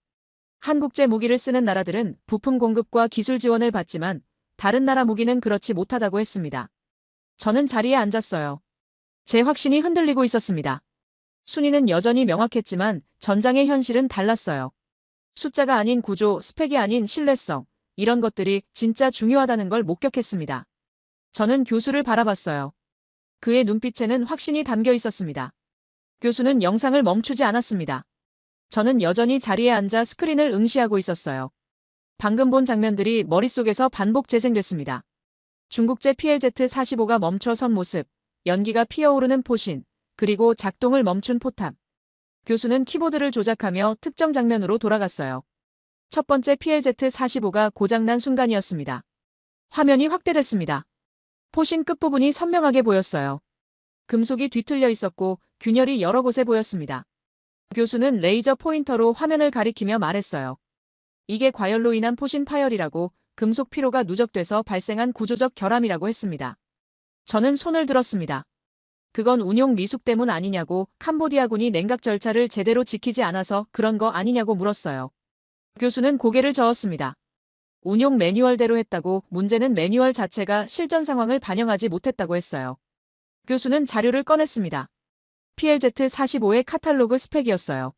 한국제 무기를 쓰는 나라들은 부품 공급과 기술 지원을 받지만 다른 나라 무기는 그렇지 못하다고 했습니다. 저는 자리에 앉았어요. 제 확신이 흔들리고 있었습니다. 순위는 여전히 명확했지만 전장의 현실은 달랐어요. 숫자가 아닌 구조, 스펙이 아닌 신뢰성, 이런 것들이 진짜 중요하다는 걸 목격했습니다. 저는 교수를 바라봤어요. 그의 눈빛에는 확신이 담겨 있었습니다. 교수는 영상을 멈추지 않았습니다. 저는 여전히 자리에 앉아 스크린을 응시하고 있었어요. 방금 본 장면들이 머릿속에서 반복 재생됐습니다. 중국제 PLZ-45가 멈춰선 모습, 연기가 피어오르는 포신, 그리고 작동을 멈춘 포탑. 교수는 키보드를 조작하며 특정 장면으로 돌아갔어요. 첫 번째 PLZ-45가 고장난 순간이었습니다. 화면이 확대됐습니다. 포신 끝부분이 선명하게 보였어요. 금속이 뒤틀려 있었고 균열이 여러 곳에 보였습니다. 교수는 레이저 포인터로 화면을 가리키며 말했어요. 이게 과열로 인한 포신 파열이라고. 금속 피로가 누적돼서 발생한 구조적 결함이라고 했습니다. 저는 손을 들었습니다. 그건 운용 미숙 때문 아니냐고. 캄보디아군이 냉각 절차를 제대로 지키지 않아서 그런 거 아니냐고 물었어요. 교수는 고개를 저었습니다. 운용 매뉴얼대로 했다고. 문제는 매뉴얼 자체가 실전 상황을 반영하지 못했다고 했어요. 교수는 자료를 꺼냈습니다. PLZ-45의 카탈로그 스펙이었어요.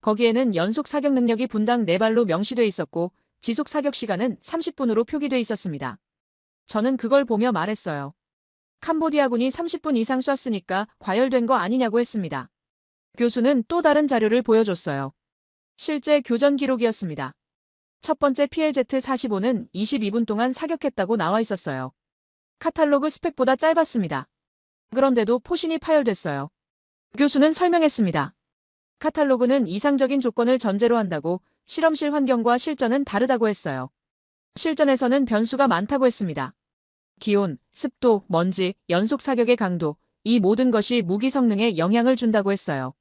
거기에는 연속 사격 능력이 분당 4발로 명시돼 있었고 지속 사격 시간은 30분으로 표기돼 있었습니다. 저는 그걸 보며 말했어요. 캄보디아군이 30분 이상 쐈으니까 과열된 거 아니냐고 했습니다. 교수는 또 다른 자료를 보여줬어요. 실제 교전 기록이었습니다. 첫 번째 PLZ-45는 22분 동안 사격했다고 나와 있었어요. 카탈로그 스펙보다 짧았습니다. 그런데도 포신이 파열됐어요. 교수는 설명했습니다. 카탈로그는 이상적인 조건을 전제로 한다고. 실험실 환경과 실전은 다르다고 했어요. 실전에서는 변수가 많다고 했습니다. 기온, 습도, 먼지, 연속 사격의 강도, 이 모든 것이 무기 성능에 영향을 준다고 했어요.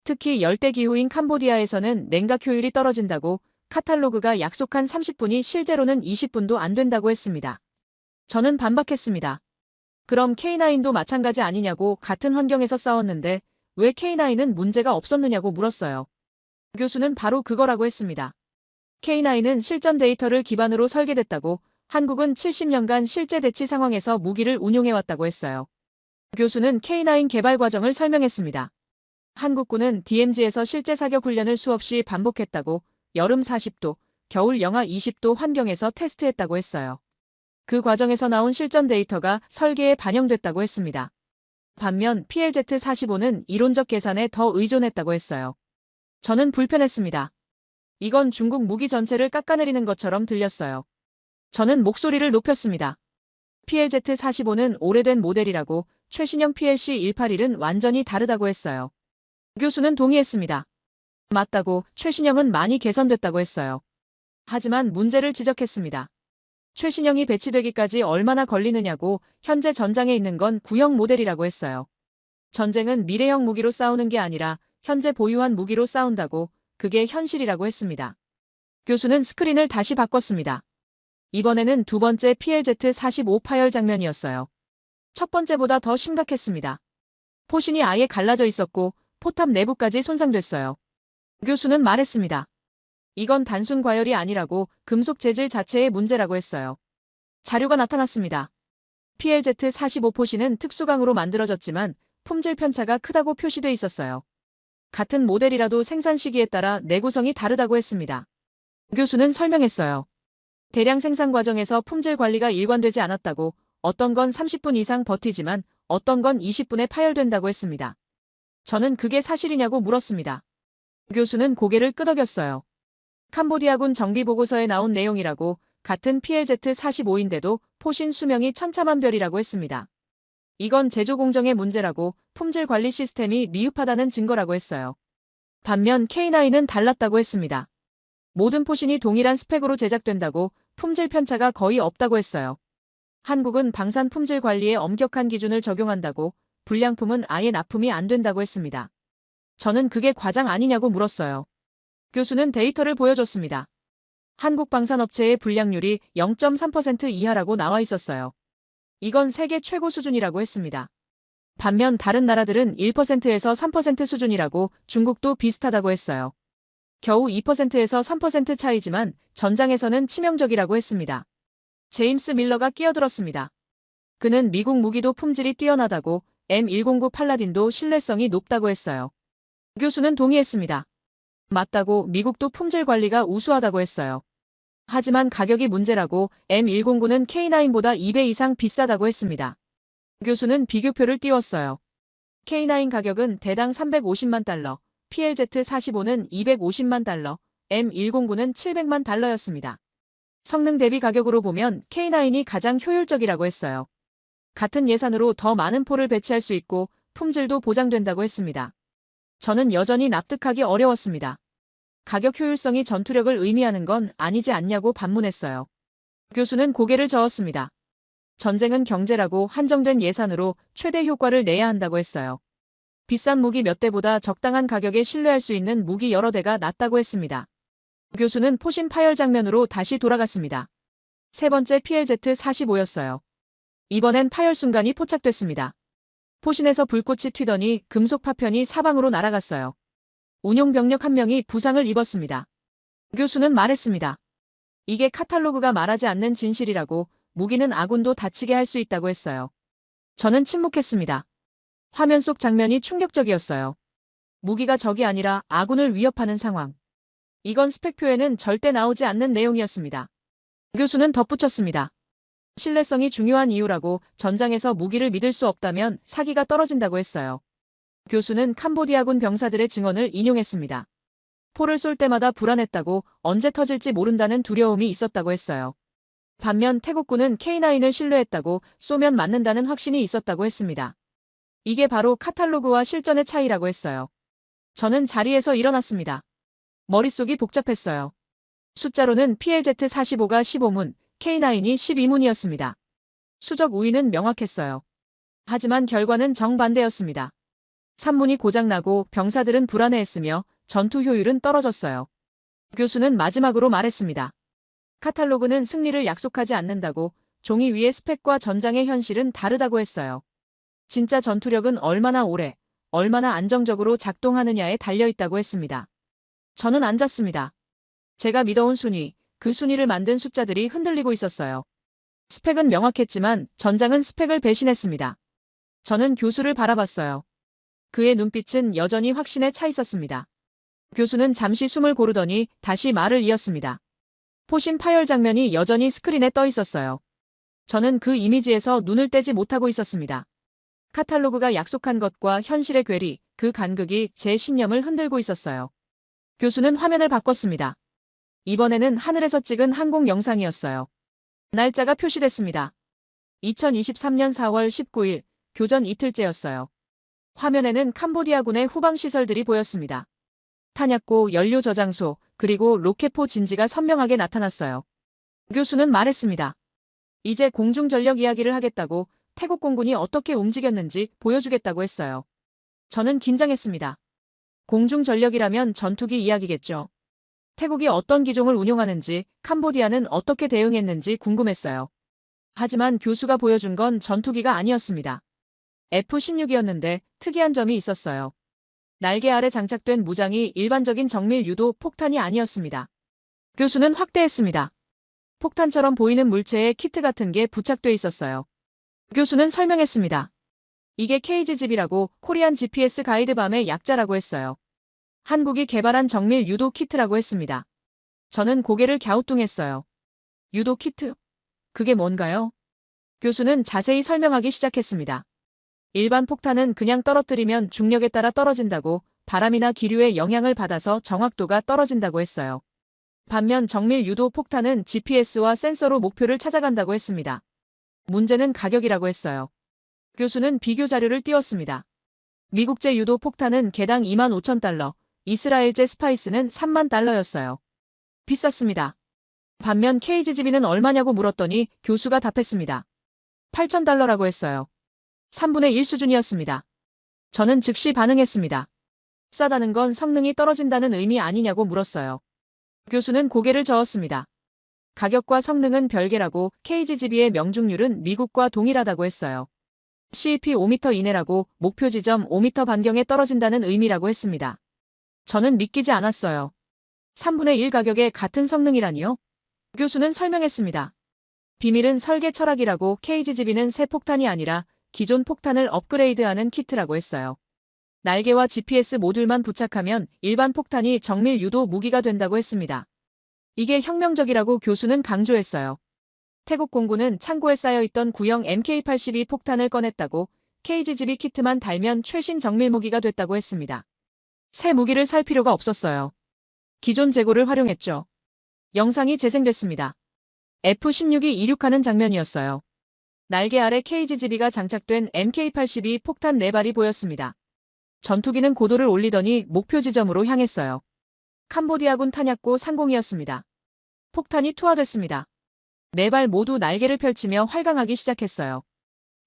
특히 열대 기후인 캄보디아에서는 냉각 효율이 떨어진다고. 카탈로그가 약속한 30분이 실제로는 20분도 안 된다고 했습니다. 저는 반박했습니다. 그럼 K9도 마찬가지 아니냐고. 같은 환경에서 싸웠는데 왜 K9은 문제가 없었느냐고 물었어요. 교수는 바로 그거라고 했습니다. K9은 실전 데이터를 기반으로 설계됐다고. 한국은 70년간 실제 대치 상황에서 무기를 운용해왔다고 했어요. 교수는 K9 개발 과정을 설명했습니다. 한국군은 DMZ에서 실제 사격 훈련을 수없이 반복했다고. 여름 40도, 겨울 영하 20도 환경에서 테스트했다고 했어요. 그 과정에서 나온 실전 데이터가 설계에 반영됐다고 했습니다. 반면 PLZ-45는 이론적 계산에 더 의존했다고 했어요. 저는 불편했습니다. 이건 중국 무기 전체를 깎아내리는 것처럼 들렸어요. 저는 목소리를 높였습니다. PLZ-45는 오래된 모델이라고. 최신형 PLC-181은 완전히 다르다고 했어요. 교수는 동의했습니다. 맞다고 최신형은 많이 개선됐다고 했어요. 하지만 문제를 지적했습니다. 최신형이 배치되기까지 얼마나 걸리느냐고 현재 전장에 있는 건 구형 모델이라고 했어요. 전쟁은 미래형 무기로 싸우는 게 아니라 현재 보유한 무기로 싸운다고 그게 현실이라고 했습니다. 교수는 스크린을 다시 바꿨습니다. 이번에는 두 번째 PLZ-45 파열 장면이었어요. 첫 번째보다 더 심각했습니다. 포신이 아예 갈라져 있었고 포탑 내부까지 손상됐어요. 교수는 말했습니다. 이건 단순 과열이 아니라고 금속 재질 자체의 문제라고 했어요. 자료가 나타났습니다. PLZ-45 포신은 특수강으로 만들어졌지만 품질 편차가 크다고 표시돼 있었어요. 같은 모델이라도 생산 시기에 따라 내구성이 다르다고 했습니다. 교수는 설명했어요. 대량 생산 과정에서 품질 관리가 일관되지 않았다고, 어떤 건 30분 이상 버티지만 어떤 건 20분에 파열된다고 했습니다. 저는 그게 사실이냐고 물었습니다. 교수는 고개를 끄덕였어요. 캄보디아군 정비보고서에 나온 내용이라고, 같은 PLZ-45인데도 포신 수명이 천차만별이라고 했습니다. 이건 제조 공정의 문제라고, 품질 관리 시스템이 미흡하다는 증거라고 했어요. 반면 K9은 달랐다고 했습니다. 모든 포신이 동일한 스펙으로 제작된다고, 품질 편차가 거의 없다고 했어요. 한국은 방산 품질 관리에 엄격한 기준을 적용한다고, 불량품은 아예 납품이 안 된다고 했습니다. 저는 그게 과장 아니냐고 물었어요. 교수는 데이터를 보여줬습니다. 한국 방산업체의 불량률이 0.3% 이하라고 나와 있었어요. 이건 세계 최고 수준이라고 했습니다. 반면 다른 나라들은 1%에서 3% 수준이라고, 중국도 비슷하다고 했어요. 겨우 2%에서 3% 차이지만 전장에서는 치명적이라고 했습니다. 제임스 밀러가 끼어들었습니다. 그는 미국 무기도 품질이 뛰어나다고, M109 팔라딘도 신뢰성이 높다고 했어요. 교수는 동의했습니다. 맞다고, 미국도 품질 관리가 우수하다고 했어요. 하지만 가격이 문제라고, M109는 K9보다 2배 이상 비싸다고 했습니다. 교수는 비교표를 띄웠어요. K9 가격은 대당 350만 달러, PLZ-45는 250만 달러, M109는 700만 달러였습니다. 성능 대비 가격으로 보면 K9이 가장 효율적이라고 했어요. 같은 예산으로 더 많은 포를 배치할 수 있고 품질도 보장된다고 했습니다. 저는 여전히 납득하기 어려웠습니다. 가격 효율성이 전투력을 의미하는 건 아니지 않냐고 반문했어요. 교수는 고개를 저었습니다. 전쟁은 경제라고, 한정된 예산으로 최대 효과를 내야 한다고 했어요. 비싼 무기 몇 대보다 적당한 가격에 신뢰할 수 있는 무기 여러 대가 낫다고 했습니다. 교수는 포신 파열 장면으로 다시 돌아갔습니다. 세 번째 PLZ-45였어요. 이번엔 파열 순간이 포착됐습니다. 포신에서 불꽃이 튀더니 금속 파편이 사방으로 날아갔어요. 운용 병력 한 명이 부상을 입었습니다. 교수는 말했습니다. 이게 카탈로그가 말하지 않는 진실이라고, 무기는 아군도 다치게 할 수 있다고 했어요. 저는 침묵했습니다. 화면 속 장면이 충격적이었어요. 무기가 적이 아니라 아군을 위협하는 상황. 이건 스펙표에는 절대 나오지 않는 내용이었습니다. 교수는 덧붙였습니다. 신뢰성이 중요한 이유라고, 전장에서 무기를 믿을 수 없다면 사기가 떨어진다고 했어요. 교수는 캄보디아군 병사들의 증언을 인용했습니다. 포를 쏠 때마다 불안했다고, 언제 터질지 모른다는 두려움이 있었다고 했어요. 반면 태국군은 K9을 신뢰했다고, 쏘면 맞는다는 확신이 있었다고 했습니다. 이게 바로 카탈로그와 실전의 차이라고 했어요. 저는 자리에서 일어났습니다. 머릿속이 복잡했어요. 숫자로는 PLZ-45가 15문, K9이 12문이었습니다. 수적 우위는 명확했어요. 하지만 결과는 정반대였습니다. 3문이 고장나고 병사들은 불안해했으며 전투 효율은 떨어졌어요. 교수는 마지막으로 말했습니다. 카탈로그는 승리를 약속하지 않는다고, 종이 위의 스펙과 전장의 현실은 다르다고 했어요. 진짜 전투력은 얼마나 오래, 얼마나 안정적으로 작동하느냐에 달려있다고 했습니다. 저는 앉았습니다. 제가 믿어온 순위, 그 순위를 만든 숫자들이 흔들리고 있었어요. 스펙은 명확했지만 전장은 스펙을 배신했습니다. 저는 교수를 바라봤어요. 그의 눈빛은 여전히 확신에 차 있었습니다. 교수는 잠시 숨을 고르더니 다시 말을 이었습니다. 포신 파열 장면이 여전히 스크린에 떠 있었어요. 저는 그 이미지에서 눈을 떼지 못하고 있었습니다. 카탈로그가 약속한 것과 현실의 괴리, 그 간극이 제 신념을 흔들고 있었어요. 교수는 화면을 바꿨습니다. 이번에는 하늘에서 찍은 항공 영상이었어요. 날짜가 표시됐습니다. 2023년 4월 19일, 교전 이틀째였어요. 화면에는 캄보디아군의 후방 시설들이 보였습니다. 탄약고, 연료 저장소, 그리고 로켓포 진지가 선명하게 나타났어요. 교수는 말했습니다. 이제 공중전력 이야기를 하겠다고, 태국 공군이 어떻게 움직였는지 보여주겠다고 했어요. 저는 긴장했습니다. 공중전력이라면 전투기 이야기겠죠. 태국이 어떤 기종을 운용하는지, 캄보디아는 어떻게 대응했는지 궁금했어요. 하지만 교수가 보여준 건 전투기가 아니었습니다. F-16이었는데 특이한 점이 있었어요. 날개 아래 장착된 무장이 일반적인 정밀 유도 폭탄이 아니었습니다. 교수는 확대했습니다. 폭탄처럼 보이는 물체에 키트 같은 게 부착돼 있었어요. 교수는 설명했습니다. 이게 KGGB라고 코리안 GPS 가이드밤의 약자라고 했어요. 한국이 개발한 정밀 유도 키트라고 했습니다. 저는 고개를 갸우뚱했어요. 유도 키트? 그게 뭔가요? 교수는 자세히 설명하기 시작했습니다. 일반 폭탄은 그냥 떨어뜨리면 중력에 따라 떨어진다고, 바람이나 기류의 영향을 받아서 정확도가 떨어진다고 했어요. 반면 정밀 유도 폭탄은 GPS와 센서로 목표를 찾아간다고 했습니다. 문제는 가격이라고 했어요. 교수는 비교 자료를 띄웠습니다. 미국제 유도 폭탄은 개당 25,000달러, 이스라엘제 스파이스는 3만 달러였어요. 비쌌습니다. 반면 KGGB는 얼마냐고 물었더니 교수가 답했습니다. 8,000달러라고 했어요. 3분의 1 수준이었습니다. 저는 즉시 반응했습니다. 싸다는 건 성능이 떨어진다는 의미 아니냐고 물었어요. 교수는 고개를 저었습니다. 가격과 성능은 별개라고, KGGB의 명중률은 미국과 동일하다고 했어요. CEP 5m 이내라고, 목표 지점 5m 반경에 떨어진다는 의미라고 했습니다. 저는 믿기지 않았어요. 3분의 1 가격에 같은 성능이라니요? 교수는 설명했습니다. 비밀은 설계 철학이라고, KGGB는 새 폭탄이 아니라 기존 폭탄을 업그레이드하는 키트라고 했어요. 날개와 GPS 모듈만 부착하면 일반 폭탄이 정밀 유도 무기가 된다고 했습니다. 이게 혁명적이라고 교수는 강조했어요. 태국 공군은 창고에 쌓여있던 구형 MK82 폭탄을 꺼냈다고, KGGB 키트만 달면 최신 정밀 무기가 됐다고 했습니다. 새 무기를 살 필요가 없었어요. 기존 재고를 활용했죠. 영상이 재생됐습니다. F-16이 이륙하는 장면이었어요. 날개 아래 KGGB가 장착된 MK82 폭탄 4발이 보였습니다. 전투기는 고도를 올리더니 목표 지점으로 향했어요. 캄보디아군 탄약고 상공이었습니다. 폭탄이 투하됐습니다. 4발 모두 날개를 펼치며 활강하기 시작했어요.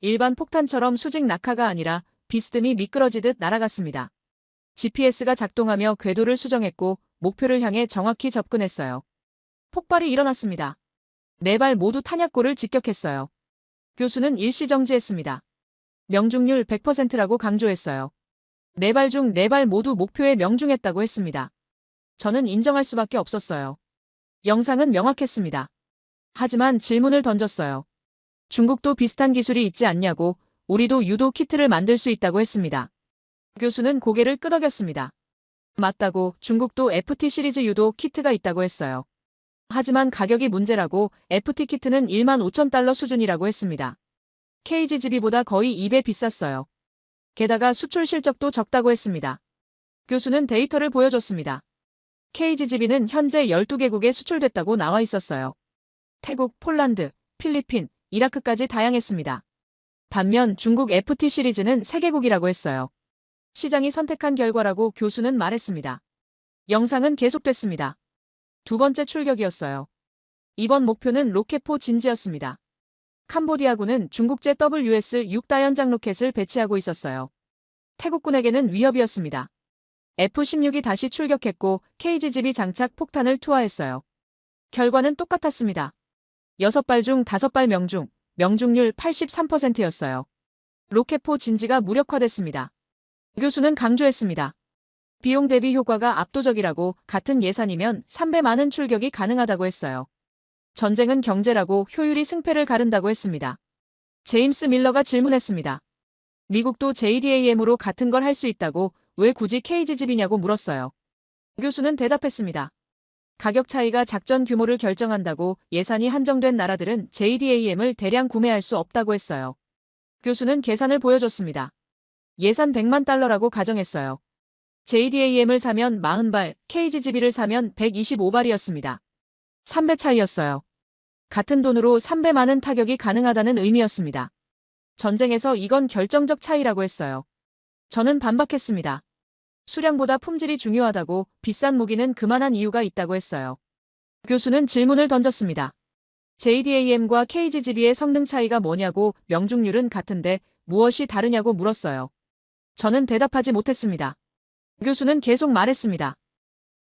일반 폭탄처럼 수직 낙하가 아니라 비스듬히 미끄러지듯 날아갔습니다. GPS가 작동하며 궤도를 수정했고 목표를 향해 정확히 접근했어요. 폭발이 일어났습니다. 4발 모두 탄약고를 직격했어요. 교수는 일시 정지했습니다. 명중률 100%라고 강조했어요. 4발 중 4발 모두 목표에 명중했다고 했습니다. 저는 인정할 수밖에 없었어요. 영상은 명확했습니다. 하지만 질문을 던졌어요. 중국도 비슷한 기술이 있지 않냐고, 우리도 유도 키트를 만들 수 있다고 했습니다. 교수는 고개를 끄덕였습니다. 맞다고, 중국도 FT 시리즈 유도 키트가 있다고 했어요. 하지만 가격이 문제라고, FT 키트는 15,000달러 수준이라고 했습니다. KGGB보다 거의 2배 비쌌어요. 게다가 수출 실적도 적다고 했습니다. 교수는 데이터를 보여줬습니다. KGGB는 현재 12개국에 수출됐다고 나와 있었어요. 태국, 폴란드, 필리핀, 이라크까지 다양했습니다. 반면 중국 FT 시리즈는 3개국이라고 했어요. 시장이 선택한 결과라고 교수는 말했습니다. 영상은 계속됐습니다. 두 번째 출격이었어요. 이번 목표는 로켓포 진지였습니다. 캄보디아군은 중국제 WS-6 다연장 로켓을 배치하고 있었어요. 태국군에게는 위협이었습니다. F-16이 다시 출격했고 KGGB 장착 폭탄을 투하했어요. 결과는 똑같았습니다. 6발 중 5발 명중, 명중률 83%였어요. 로켓포 진지가 무력화됐습니다. 교수는 강조했습니다. 비용 대비 효과가 압도적이라고, 같은 예산이면 3배 많은 출격이 가능하다고 했어요. 전쟁은 경제라고, 효율이 승패를 가른다고 했습니다. 제임스 밀러가 질문했습니다. 미국도 JDAM으로 같은 걸 할 수 있다고, 왜 굳이 KGGB냐고 물었어요. 교수는 대답했습니다. 가격 차이가 작전 규모를 결정한다고, 예산이 한정된 나라들은 JDAM을 대량 구매할 수 없다고 했어요. 교수는 계산을 보여줬습니다. 예산 100만 달러라고 가정했어요. JDAM을 사면 40발, KGGB를 사면 125발이었습니다. 3배 차이였어요. 같은 돈으로 3배 많은 타격이 가능하다는 의미였습니다. 전쟁에서 이건 결정적 차이라고 했어요. 저는 반박했습니다. 수량보다 품질이 중요하다고 비싼 무기는 그만한 이유가 있다고 했어요. 교수는 질문을 던졌습니다. JDAM과 KGGB의 성능 차이가 뭐냐고 명중률은 같은데 무엇이 다르냐고 물었어요. 저는 대답하지 못했습니다. 교수는 계속 말했습니다.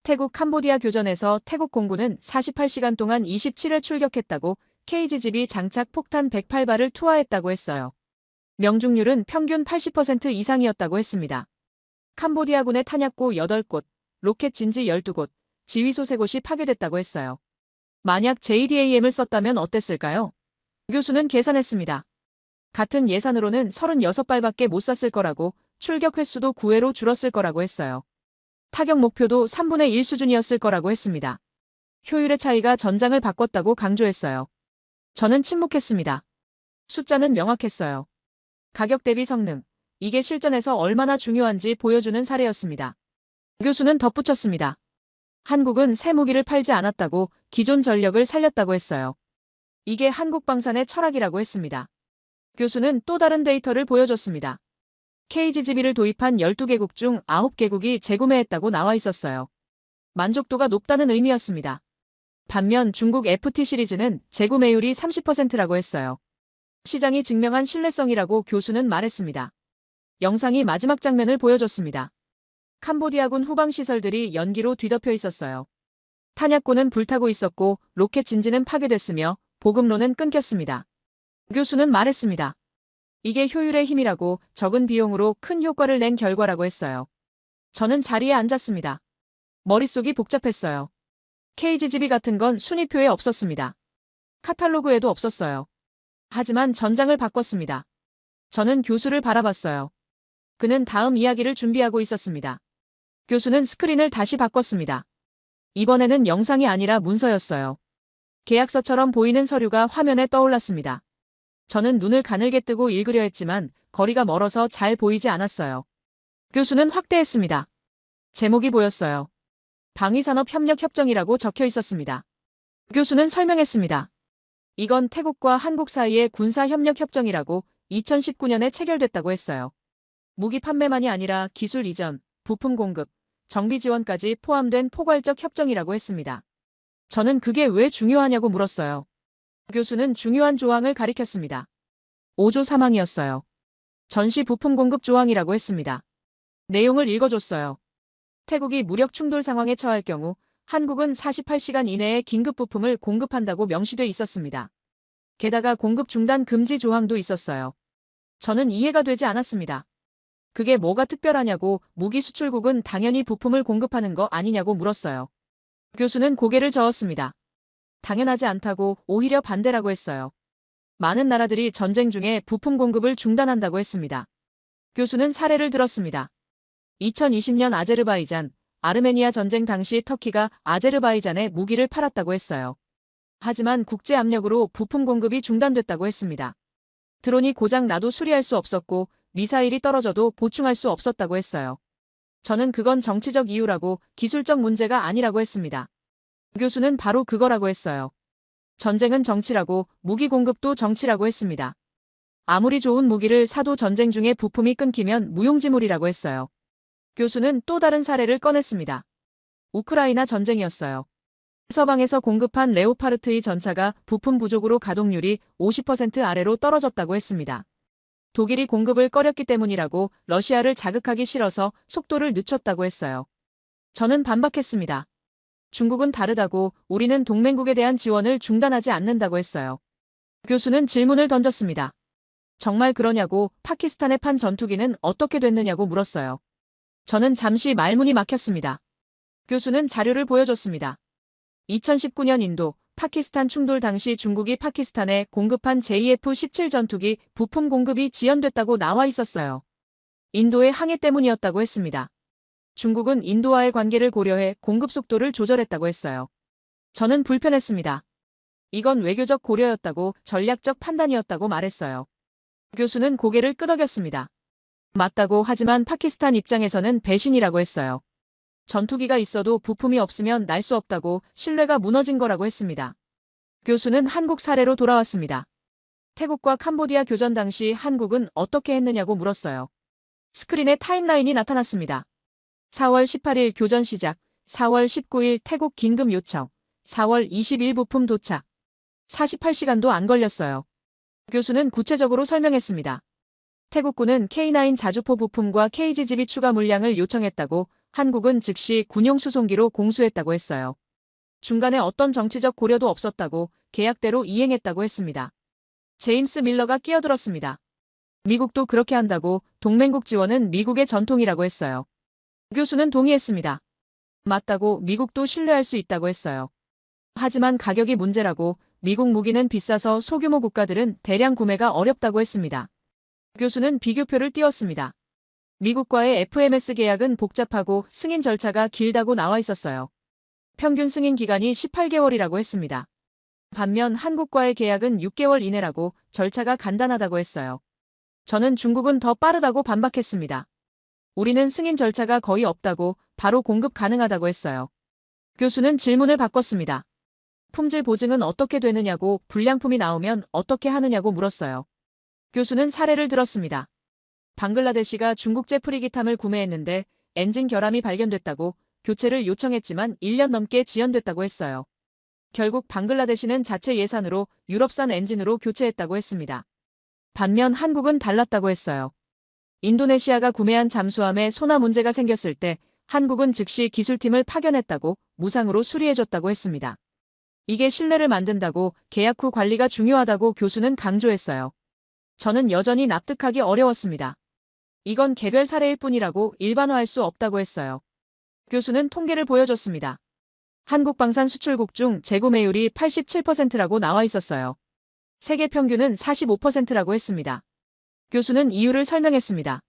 태국 캄보디아 교전에서 태국 공군은 48시간 동안 27회 출격했다고 KGGB 장착 폭탄 108발을 투하했다고 했어요. 명중률은 평균 80% 이상이었다고 했습니다. 캄보디아군의 탄약고 8곳, 로켓 진지 12곳, 지휘소 3곳이 파괴됐다고 했어요. 만약 JDAM을 썼다면 어땠을까요? 교수는 계산했습니다. 같은 예산으로는 36발밖에 못 쐈을 거라고, 출격 횟수도 9회로 줄었을 거라고 했어요. 타격 목표도 3분의 1 수준이었을 거라고 했습니다. 효율의 차이가 전장을 바꿨다고 강조했어요. 저는 침묵했습니다. 숫자는 명확했어요. 가격 대비 성능, 이게 실전에서 얼마나 중요한지 보여주는 사례였습니다. 교수는 덧붙였습니다. 한국은 새 무기를 팔지 않았다고 기존 전력을 살렸다고 했어요. 이게 한국방산의 철학이라고 했습니다. 교수는 또 다른 데이터를 보여줬습니다. KGGB를 도입한 12개국 중 9개국이 재구매했다고 나와 있었어요. 만족도가 높다는 의미였습니다. 반면 중국 FT 시리즈는 재구매율이 30%라고 했어요. 시장이 증명한 신뢰성이라고 교수는 말했습니다. 영상이 마지막 장면을 보여줬습니다. 캄보디아군 후방 시설들이 연기로 뒤덮여 있었어요. 탄약고는 불타고 있었고 로켓 진지는 파괴됐으며 보급로는 끊겼습니다. 교수는 말했습니다. 이게 효율의 힘이라고 적은 비용으로 큰 효과를 낸 결과라고 했어요. 저는 자리에 앉았습니다. 머릿속이 복잡했어요. KGGB 같은 건 순위표에 없었습니다. 카탈로그에도 없었어요. 하지만 전장을 바꿨습니다. 저는 교수를 바라봤어요. 그는 다음 이야기를 준비하고 있었습니다. 교수는 스크린을 다시 바꿨습니다. 이번에는 영상이 아니라 문서였어요. 계약서처럼 보이는 서류가 화면에 떠올랐습니다. 저는 눈을 가늘게 뜨고 읽으려 했지만 거리가 멀어서 잘 보이지 않았어요. 교수는 확대했습니다. 제목이 보였어요. 방위산업협력협정이라고 적혀 있었습니다. 교수는 설명했습니다. 이건 태국과 한국 사이의 군사협력협정이라고 2019년에 체결됐다고 했어요. 무기 판매만이 아니라 기술 이전, 부품 공급, 정비 지원까지 포함된 포괄적 협정이라고 했습니다. 저는 그게 왜 중요하냐고 물었어요. 교수는 중요한 조항을 가리켰습니다. 5조 3항이었어요. 전시 부품 공급 조항이라고 했습니다. 내용을 읽어줬어요. 태국이 무력 충돌 상황에 처할 경우 한국은 48시간 이내에 긴급 부품을 공급한다고 명시돼 있었습니다. 게다가 공급 중단 금지 조항도 있었어요. 저는 이해가 되지 않았습니다. 그게 뭐가 특별하냐고 무기 수출국은 당연히 부품을 공급하는 거 아니냐고 물었어요. 교수는 고개를 저었습니다. 당연하지 않다고 오히려 반대라고 했어요. 많은 나라들이 전쟁 중에 부품 공급을 중단한다고 했습니다. 교수는 사례를 들었습니다. 2020년 아제르바이잔, 아르메니아 전쟁 당시 터키가 아제르바이잔에 무기를 팔았다고 했어요. 하지만 국제 압력으로 부품 공급이 중단됐다고 했습니다. 드론이 고장 나도 수리할 수 없었고 미사일이 떨어져도 보충할 수 없었다고 했어요. 저는 그건 정치적 이유라고 기술적 문제가 아니라고 했습니다. 교수는 바로 그거라고 했어요. 전쟁은 정치라고 무기 공급도 정치라고 했습니다. 아무리 좋은 무기를 사도 전쟁 중에 부품이 끊기면 무용지물이라고 했어요. 교수는 또 다른 사례를 꺼냈습니다. 우크라이나 전쟁이었어요. 서방에서 공급한 레오파르트2 전차가 부품 부족으로 가동률이 50% 아래로 떨어졌다고 했습니다. 독일이 공급을 꺼렸기 때문이라고 러시아를 자극하기 싫어서 속도를 늦췄다고 했어요. 저는 반박했습니다. 중국은 다르다고 우리는 동맹국에 대한 지원을 중단하지 않는다고 했어요. 교수는 질문을 던졌습니다. 정말 그러냐고 파키스탄에 판 전투기는 어떻게 됐느냐고 물었어요. 저는 잠시 말문이 막혔습니다. 교수는 자료를 보여줬습니다. 2019년 인도, 파키스탄 충돌 당시 중국이 파키스탄에 공급한 JF-17 전투기 부품 공급이 지연됐다고 나와 있었어요. 인도의 항해 때문이었다고 했습니다. 중국은 인도와의 관계를 고려해 공급 속도를 조절했다고 했어요. 저는 불편했습니다. 이건 외교적 고려였다고 전략적 판단이었다고 말했어요. 교수는 고개를 끄덕였습니다. 맞다고 하지만 파키스탄 입장에서는 배신이라고 했어요. 전투기가 있어도 부품이 없으면 날 수 없다고 신뢰가 무너진 거라고 했습니다. 교수는 한국 사례로 돌아왔습니다. 태국과 캄보디아 교전 당시 한국은 어떻게 했느냐고 물었어요. 스크린에 타임라인이 나타났습니다. 4월 18일 교전 시작, 4월 19일 태국 긴급 요청, 4월 20일 부품 도착. 48시간도 안 걸렸어요. 교수는 구체적으로 설명했습니다. 태국군은 K9 자주포 부품과 KGGB 추가 물량을 요청했다고, 한국은 즉시 군용 수송기로 공수했다고 했어요. 중간에 어떤 정치적 고려도 없었다고, 계약대로 이행했다고 했습니다. 제임스 밀러가 끼어들었습니다. 미국도 그렇게 한다고, 동맹국 지원은 미국의 전통이라고 했어요. 교수는 동의했습니다. 맞다고, 미국도 신뢰할 수 있다고 했어요. 하지만 가격이 문제라고, 미국 무기는 비싸서 소규모 국가들은 대량 구매가 어렵다고 했습니다. 교수는 비교표를 띄웠습니다. 미국과의 FMS 계약은 복잡하고 승인 절차가 길다고 나와 있었어요. 평균 승인 기간이 18개월이라고 했습니다. 반면 한국과의 계약은 6개월 이내라고, 절차가 간단하다고 했어요. 저는 중국은 더 빠르다고 반박했습니다. 우리는 승인 절차가 거의 없다고, 바로 공급 가능하다고 했어요. 교수는 질문을 바꿨습니다. 품질 보증은 어떻게 되느냐고, 불량품이 나오면 어떻게 하느냐고 물었어요. 교수는 사례를 들었습니다. 방글라데시가 중국제 프리기탐을 구매했는데 엔진 결함이 발견됐다고, 교체를 요청했지만 1년 넘게 지연됐다고 했어요. 결국 방글라데시는 자체 예산으로 유럽산 엔진으로 교체했다고 했습니다. 반면 한국은 달랐다고 했어요. 인도네시아가 구매한 잠수함에 소나 문제가 생겼을 때 한국은 즉시 기술팀을 파견했다고, 무상으로 수리해줬다고 했습니다. 이게 신뢰를 만든다고, 계약 후 관리가 중요하다고 교수는 강조했어요. 저는 여전히 납득하기 어려웠습니다. 이건 개별 사례일 뿐이라고, 일반화할 수 없다고 했어요. 교수는 통계를 보여줬습니다. 한국 방산 수출국 중 재구매율이 87%라고 나와 있었어요. 세계 평균은 45%라고 했습니다. 교수는 이유를 설명했습니다.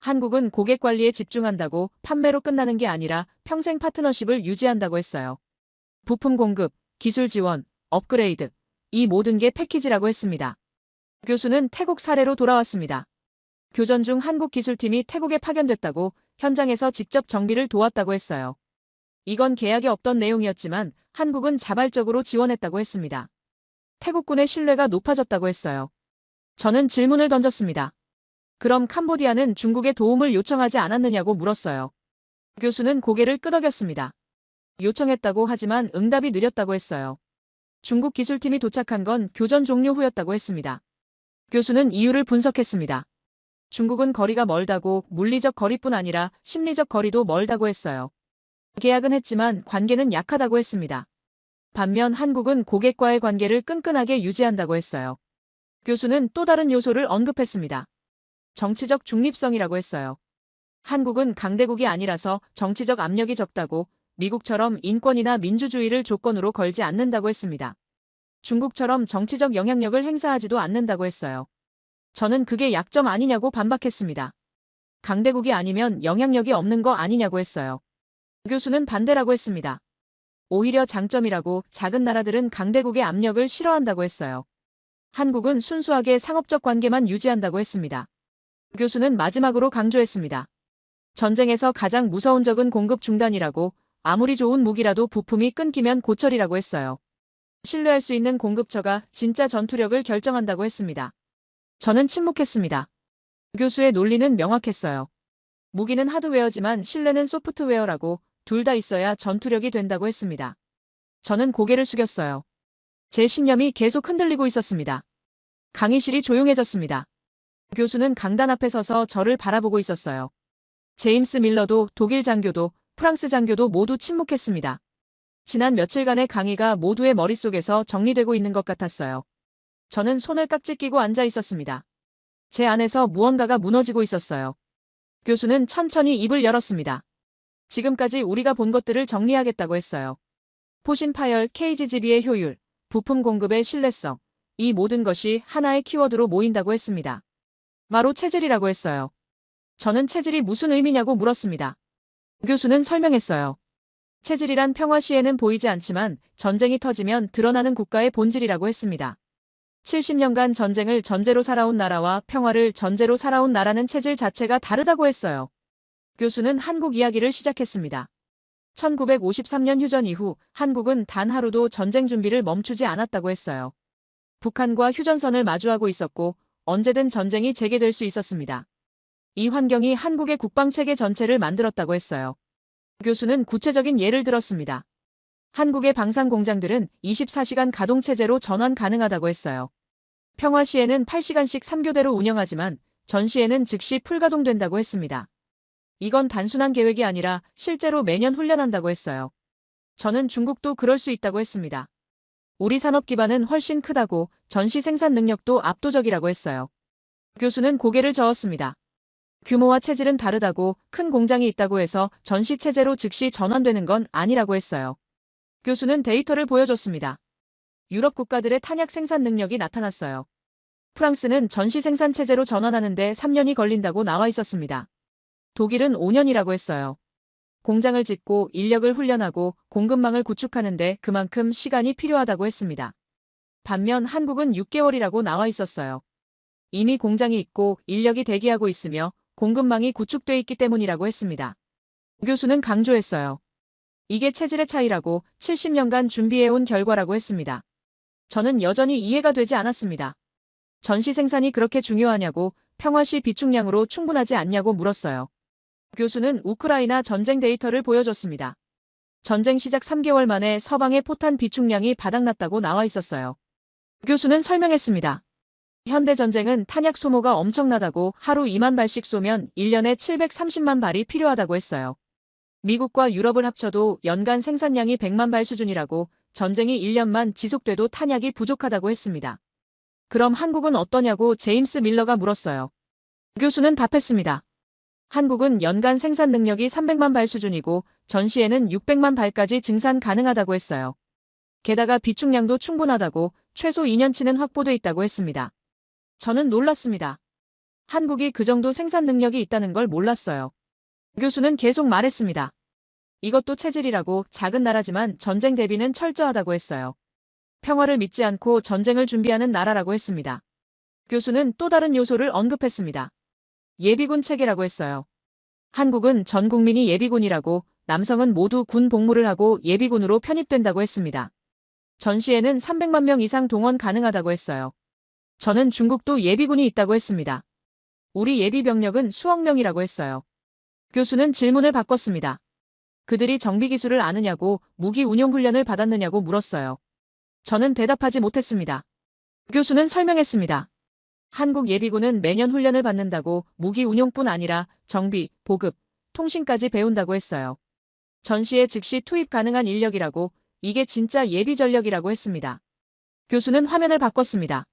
한국은 고객 관리에 집중한다고, 판매로 끝나는 게 아니라 평생 파트너십을 유지한다고 했어요. 부품 공급, 기술 지원, 업그레이드, 이 모든 게 패키지라고 했습니다. 교수는 태국 사례로 돌아왔습니다. 교전 중 한국 기술팀이 태국에 파견됐다고, 현장에서 직접 정비를 도왔다고 했어요. 이건 계약에 없던 내용이었지만 한국은 자발적으로 지원했다고 했습니다. 태국군의 신뢰가 높아졌다고 했어요. 저는 질문을 던졌습니다. 그럼 캄보디아는 중국의 도움을 요청하지 않았느냐고 물었어요. 교수는 고개를 끄덕였습니다. 요청했다고 하지만 응답이 느렸다고 했어요. 중국 기술팀이 도착한 건 교전 종료 후였다고 했습니다. 교수는 이유를 분석했습니다. 중국은 거리가 멀다고, 물리적 거리뿐 아니라 심리적 거리도 멀다고 했어요. 계약은 했지만 관계는 약하다고 했습니다. 반면 한국은 고객과의 관계를 끈끈하게 유지한다고 했어요. 교수는 또 다른 요소를 언급했습니다. 정치적 중립성이라고 했어요. 한국은 강대국이 아니라서 정치적 압력이 적다고, 미국처럼 인권이나 민주주의를 조건으로 걸지 않는다고 했습니다. 중국처럼 정치적 영향력을 행사하지도 않는다고 했어요. 저는 그게 약점 아니냐고 반박했습니다. 강대국이 아니면 영향력이 없는 거 아니냐고 했어요. 교수는 반대라고 했습니다. 오히려 장점이라고, 작은 나라들은 강대국의 압력을 싫어한다고 했어요. 한국은 순수하게 상업적 관계만 유지한다고 했습니다. 교수는 마지막으로 강조했습니다. 전쟁에서 가장 무서운 적은 공급 중단이라고, 아무리 좋은 무기라도 부품이 끊기면 고철이라고 했어요. 신뢰할 수 있는 공급처가 진짜 전투력을 결정한다고 했습니다. 저는 침묵했습니다. 교수의 논리는 명확했어요. 무기는 하드웨어지만 신뢰는 소프트웨어라고, 둘 다 있어야 전투력이 된다고 했습니다. 저는 고개를 숙였어요. 제 신념이 계속 흔들리고 있었습니다. 강의실이 조용해졌습니다. 교수는 강단 앞에 서서 저를 바라보고 있었어요. 제임스 밀러도, 독일 장교도, 프랑스 장교도 모두 침묵했습니다. 지난 며칠간의 강의가 모두의 머릿속에서 정리되고 있는 것 같았어요. 저는 손을 깍지 끼고 앉아 있었습니다. 제 안에서 무언가가 무너지고 있었어요. 교수는 천천히 입을 열었습니다. 지금까지 우리가 본 것들을 정리하겠다고 했어요. 포신 파열, KGGB의 효율, 부품 공급의 신뢰성, 이 모든 것이 하나의 키워드로 모인다고 했습니다. 바로 체질이라고 했어요. 저는 체질이 무슨 의미냐고 물었습니다. 교수는 설명했어요. 체질이란 평화 시에는 보이지 않지만 전쟁이 터지면 드러나는 국가의 본질이라고 했습니다. 70년간 전쟁을 전제로 살아온 나라와 평화를 전제로 살아온 나라는 체질 자체가 다르다고 했어요. 교수는 한국 이야기를 시작했습니다. 1953년 휴전 이후 한국은 단 하루도 전쟁 준비를 멈추지 않았다고 했어요. 북한과 휴전선을 마주하고 있었고 언제든 전쟁이 재개될 수 있었습니다. 이 환경이 한국의 국방체계 전체를 만들었다고 했어요. 교수는 구체적인 예를 들었습니다. 한국의 방산공장들은 24시간 가동체제로 전환 가능하다고 했어요. 평화 시에는 8시간씩 3교대로 운영하지만 전시에는 즉시 풀가동된다고 했습니다. 이건 단순한 계획이 아니라 실제로 매년 훈련한다고 했어요. 저는 중국도 그럴 수 있다고 했습니다. 우리 산업 기반은 훨씬 크다고, 전시 생산 능력도 압도적이라고 했어요. 교수는 고개를 저었습니다. 규모와 체질은 다르다고, 큰 공장이 있다고 해서 전시 체제로 즉시 전환되는 건 아니라고 했어요. 교수는 데이터를 보여줬습니다. 유럽 국가들의 탄약 생산 능력이 나타났어요. 프랑스는 전시 생산 체제로 전환하는데 3년이 걸린다고 나와 있었습니다. 독일은 5년이라고 했어요. 공장을 짓고 인력을 훈련하고 공급망을 구축하는데 그만큼 시간이 필요하다고 했습니다. 반면 한국은 6개월이라고 나와 있었어요. 이미 공장이 있고 인력이 대기하고 있으며 공급망이 구축돼 있기 때문이라고 했습니다. 교수는 강조했어요. 이게 체질의 차이라고 70년간 준비해온 결과라고 했습니다. 저는 여전히 이해가 되지 않았습니다. 전시 생산이 그렇게 중요하냐고, 평화시 비축량으로 충분하지 않냐고 물었어요. 교수는 우크라이나 전쟁 데이터를 보여줬습니다. 전쟁 시작 3개월 만에 서방의 포탄 비축량이 바닥났다고 나와 있었어요. 교수는 설명했습니다. 현대 전쟁은 탄약 소모가 엄청나다고, 하루 2만 발씩 쏘면 1년에 730만 발이 필요하다고 했어요. 미국과 유럽을 합쳐도 연간 생산량이 100만 발 수준이라고, 전쟁이 1년만 지속돼도 탄약이 부족하다고 했습니다. 그럼 한국은 어떠냐고 제임스 밀러가 물었어요. 교수는 답했습니다. 한국은 연간 생산 능력이 300만 발 수준이고 전시에는 600만 발까지 증산 가능하다고 했어요. 게다가 비축량도 충분하다고, 최소 2년치는 확보돼 있다고 했습니다. 저는 놀랐습니다. 한국이 그 정도 생산 능력이 있다는 걸 몰랐어요. 교수는 계속 말했습니다. 이것도 체질이라고, 작은 나라지만 전쟁 대비는 철저하다고 했어요. 평화를 믿지 않고 전쟁을 준비하는 나라라고 했습니다. 교수는 또 다른 요소를 언급했습니다. 예비군 체계라고 했어요. 한국은 전 국민이 예비군이라고, 남성은 모두 군 복무를 하고 예비군으로 편입된다고 했습니다. 전시에는 300만 명 이상 동원 가능하다고 했어요. 저는 중국도 예비군이 있다고 했습니다. 우리 예비병력은 수억 명이라고 했어요. 교수는 질문을 바꿨습니다. 그들이 정비 기술을 아느냐고, 무기 운용 훈련을 받았느냐고 물었어요. 저는 대답하지 못했습니다. 교수는 설명했습니다. 한국 예비군은 매년 훈련을 받는다고, 무기 운용뿐 아니라 정비, 보급, 통신까지 배운다고 했어요. 전시에 즉시 투입 가능한 인력이라고, 이게 진짜 예비 전력이라고 했습니다. 교수는 화면을 바꿨습니다.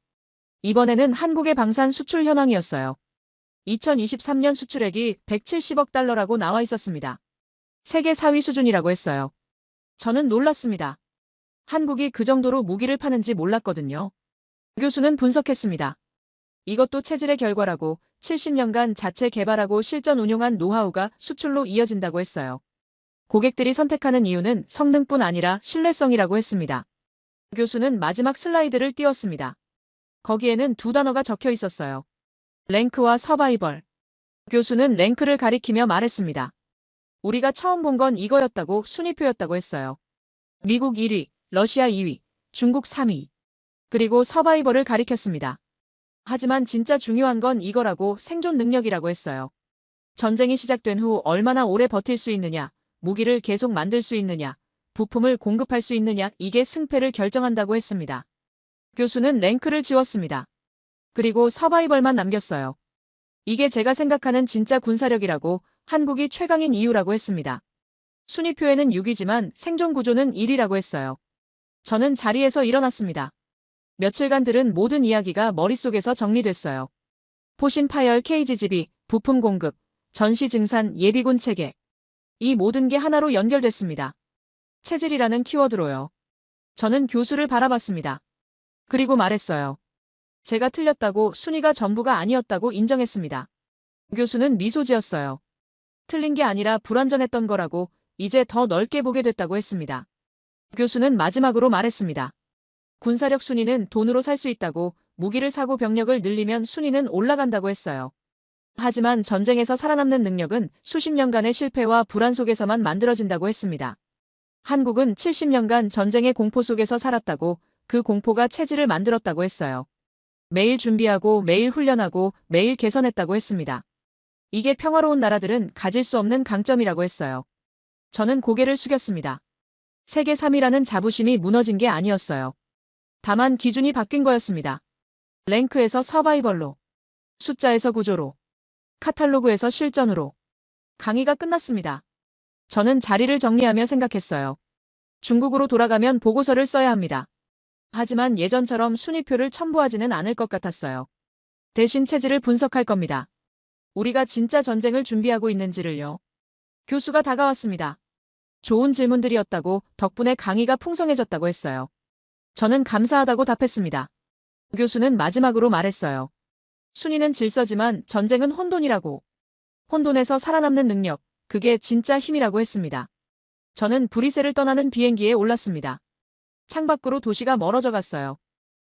이번에는 한국의 방산 수출 현황이었어요. 2023년 수출액이 170억 달러라고 나와 있었습니다. 세계 4위 수준이라고 했어요. 저는 놀랐습니다. 한국이 그 정도로 무기를 파는지 몰랐거든요. 교수는 분석했습니다. 이것도 체질의 결과라고, 70년간 자체 개발하고 실전 운용한 노하우가 수출로 이어진다고 했어요. 고객들이 선택하는 이유는 성능뿐 아니라 신뢰성이라고 했습니다. 교수는 마지막 슬라이드를 띄웠습니다. 거기에는 두 단어가 적혀 있었어요. 랭크와 서바이벌. 교수는 랭크를 가리키며 말했습니다. 우리가 처음 본 건 이거였다고, 순위표였다고 했어요. 미국 1위, 러시아 2위, 중국 3위. 그리고 서바이벌을 가리켰습니다. 하지만 진짜 중요한 건 이거라고, 생존 능력이라고 했어요. 전쟁이 시작된 후 얼마나 오래 버틸 수 있느냐, 무기를 계속 만들 수 있느냐, 부품을 공급할 수 있느냐, 이게 승패를 결정한다고 했습니다. 교수는 랭크를 지웠습니다. 그리고 서바이벌만 남겼어요. 이게 제가 생각하는 진짜 군사력이라고, 한국이 최강인 이유라고 했습니다. 순위표에는 6위지만 생존 구조는 1위라고 했어요. 저는 자리에서 일어났습니다. 며칠간 들은 모든 이야기가 머릿속에서 정리됐어요. 포신 파열 KGGB, 부품 공급, 전시 증산 예비군 체계. 이 모든 게 하나로 연결됐습니다. 체질이라는 키워드로요. 저는 교수를 바라봤습니다. 그리고 말했어요. 제가 틀렸다고, 순위가 전부가 아니었다고 인정했습니다. 교수는 미소 지었어요. 틀린 게 아니라 불완전했던 거라고, 이제 더 넓게 보게 됐다고 했습니다. 교수는 마지막으로 말했습니다. 군사력 순위는 돈으로 살 수 있다고, 무기를 사고 병력을 늘리면 순위는 올라간다고 했어요. 하지만 전쟁에서 살아남는 능력은 수십 년간의 실패와 불안 속에서만 만들어진다고 했습니다. 한국은 70년간 전쟁의 공포 속에서 살았다고, 그 공포가 체질을 만들었다고 했어요. 매일 준비하고 매일 훈련하고 매일 개선했다고 했습니다. 이게 평화로운 나라들은 가질 수 없는 강점이라고 했어요. 저는 고개를 숙였습니다. 세계 3위라는 자부심이 무너진 게 아니었어요. 다만 기준이 바뀐 거였습니다. 랭크에서 서바이벌로, 숫자에서 구조로, 카탈로그에서 실전으로. 강의가 끝났습니다. 저는 자리를 정리하며 생각했어요. 중국으로 돌아가면 보고서를 써야 합니다. 하지만 예전처럼 순위표를 첨부하지는 않을 것 같았어요. 대신 체질을 분석할 겁니다. 우리가 진짜 전쟁을 준비하고 있는지를요. 교수가 다가왔습니다. 좋은 질문들이었다고, 덕분에 강의가 풍성해졌다고 했어요. 저는 감사하다고 답했습니다. 교수는 마지막으로 말했어요. 순위는 질서지만 전쟁은 혼돈이라고. 혼돈에서 살아남는 능력, 그게 진짜 힘이라고 했습니다. 저는 브뤼셀을 떠나는 비행기에 올랐습니다. 창밖으로 도시가 멀어져 갔어요.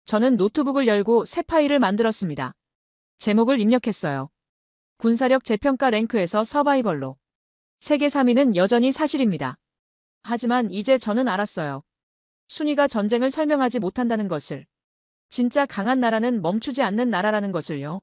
저는 노트북을 열고 새 파일을 만들었습니다. 제목을 입력했어요. 군사력 재평가 랭크에서 서바이벌로. 세계 3위는 여전히 사실입니다. 하지만 이제 저는 알았어요. 순위가 전쟁을 설명하지 못한다는 것을. 진짜 강한 나라는 멈추지 않는 나라라는 것을요.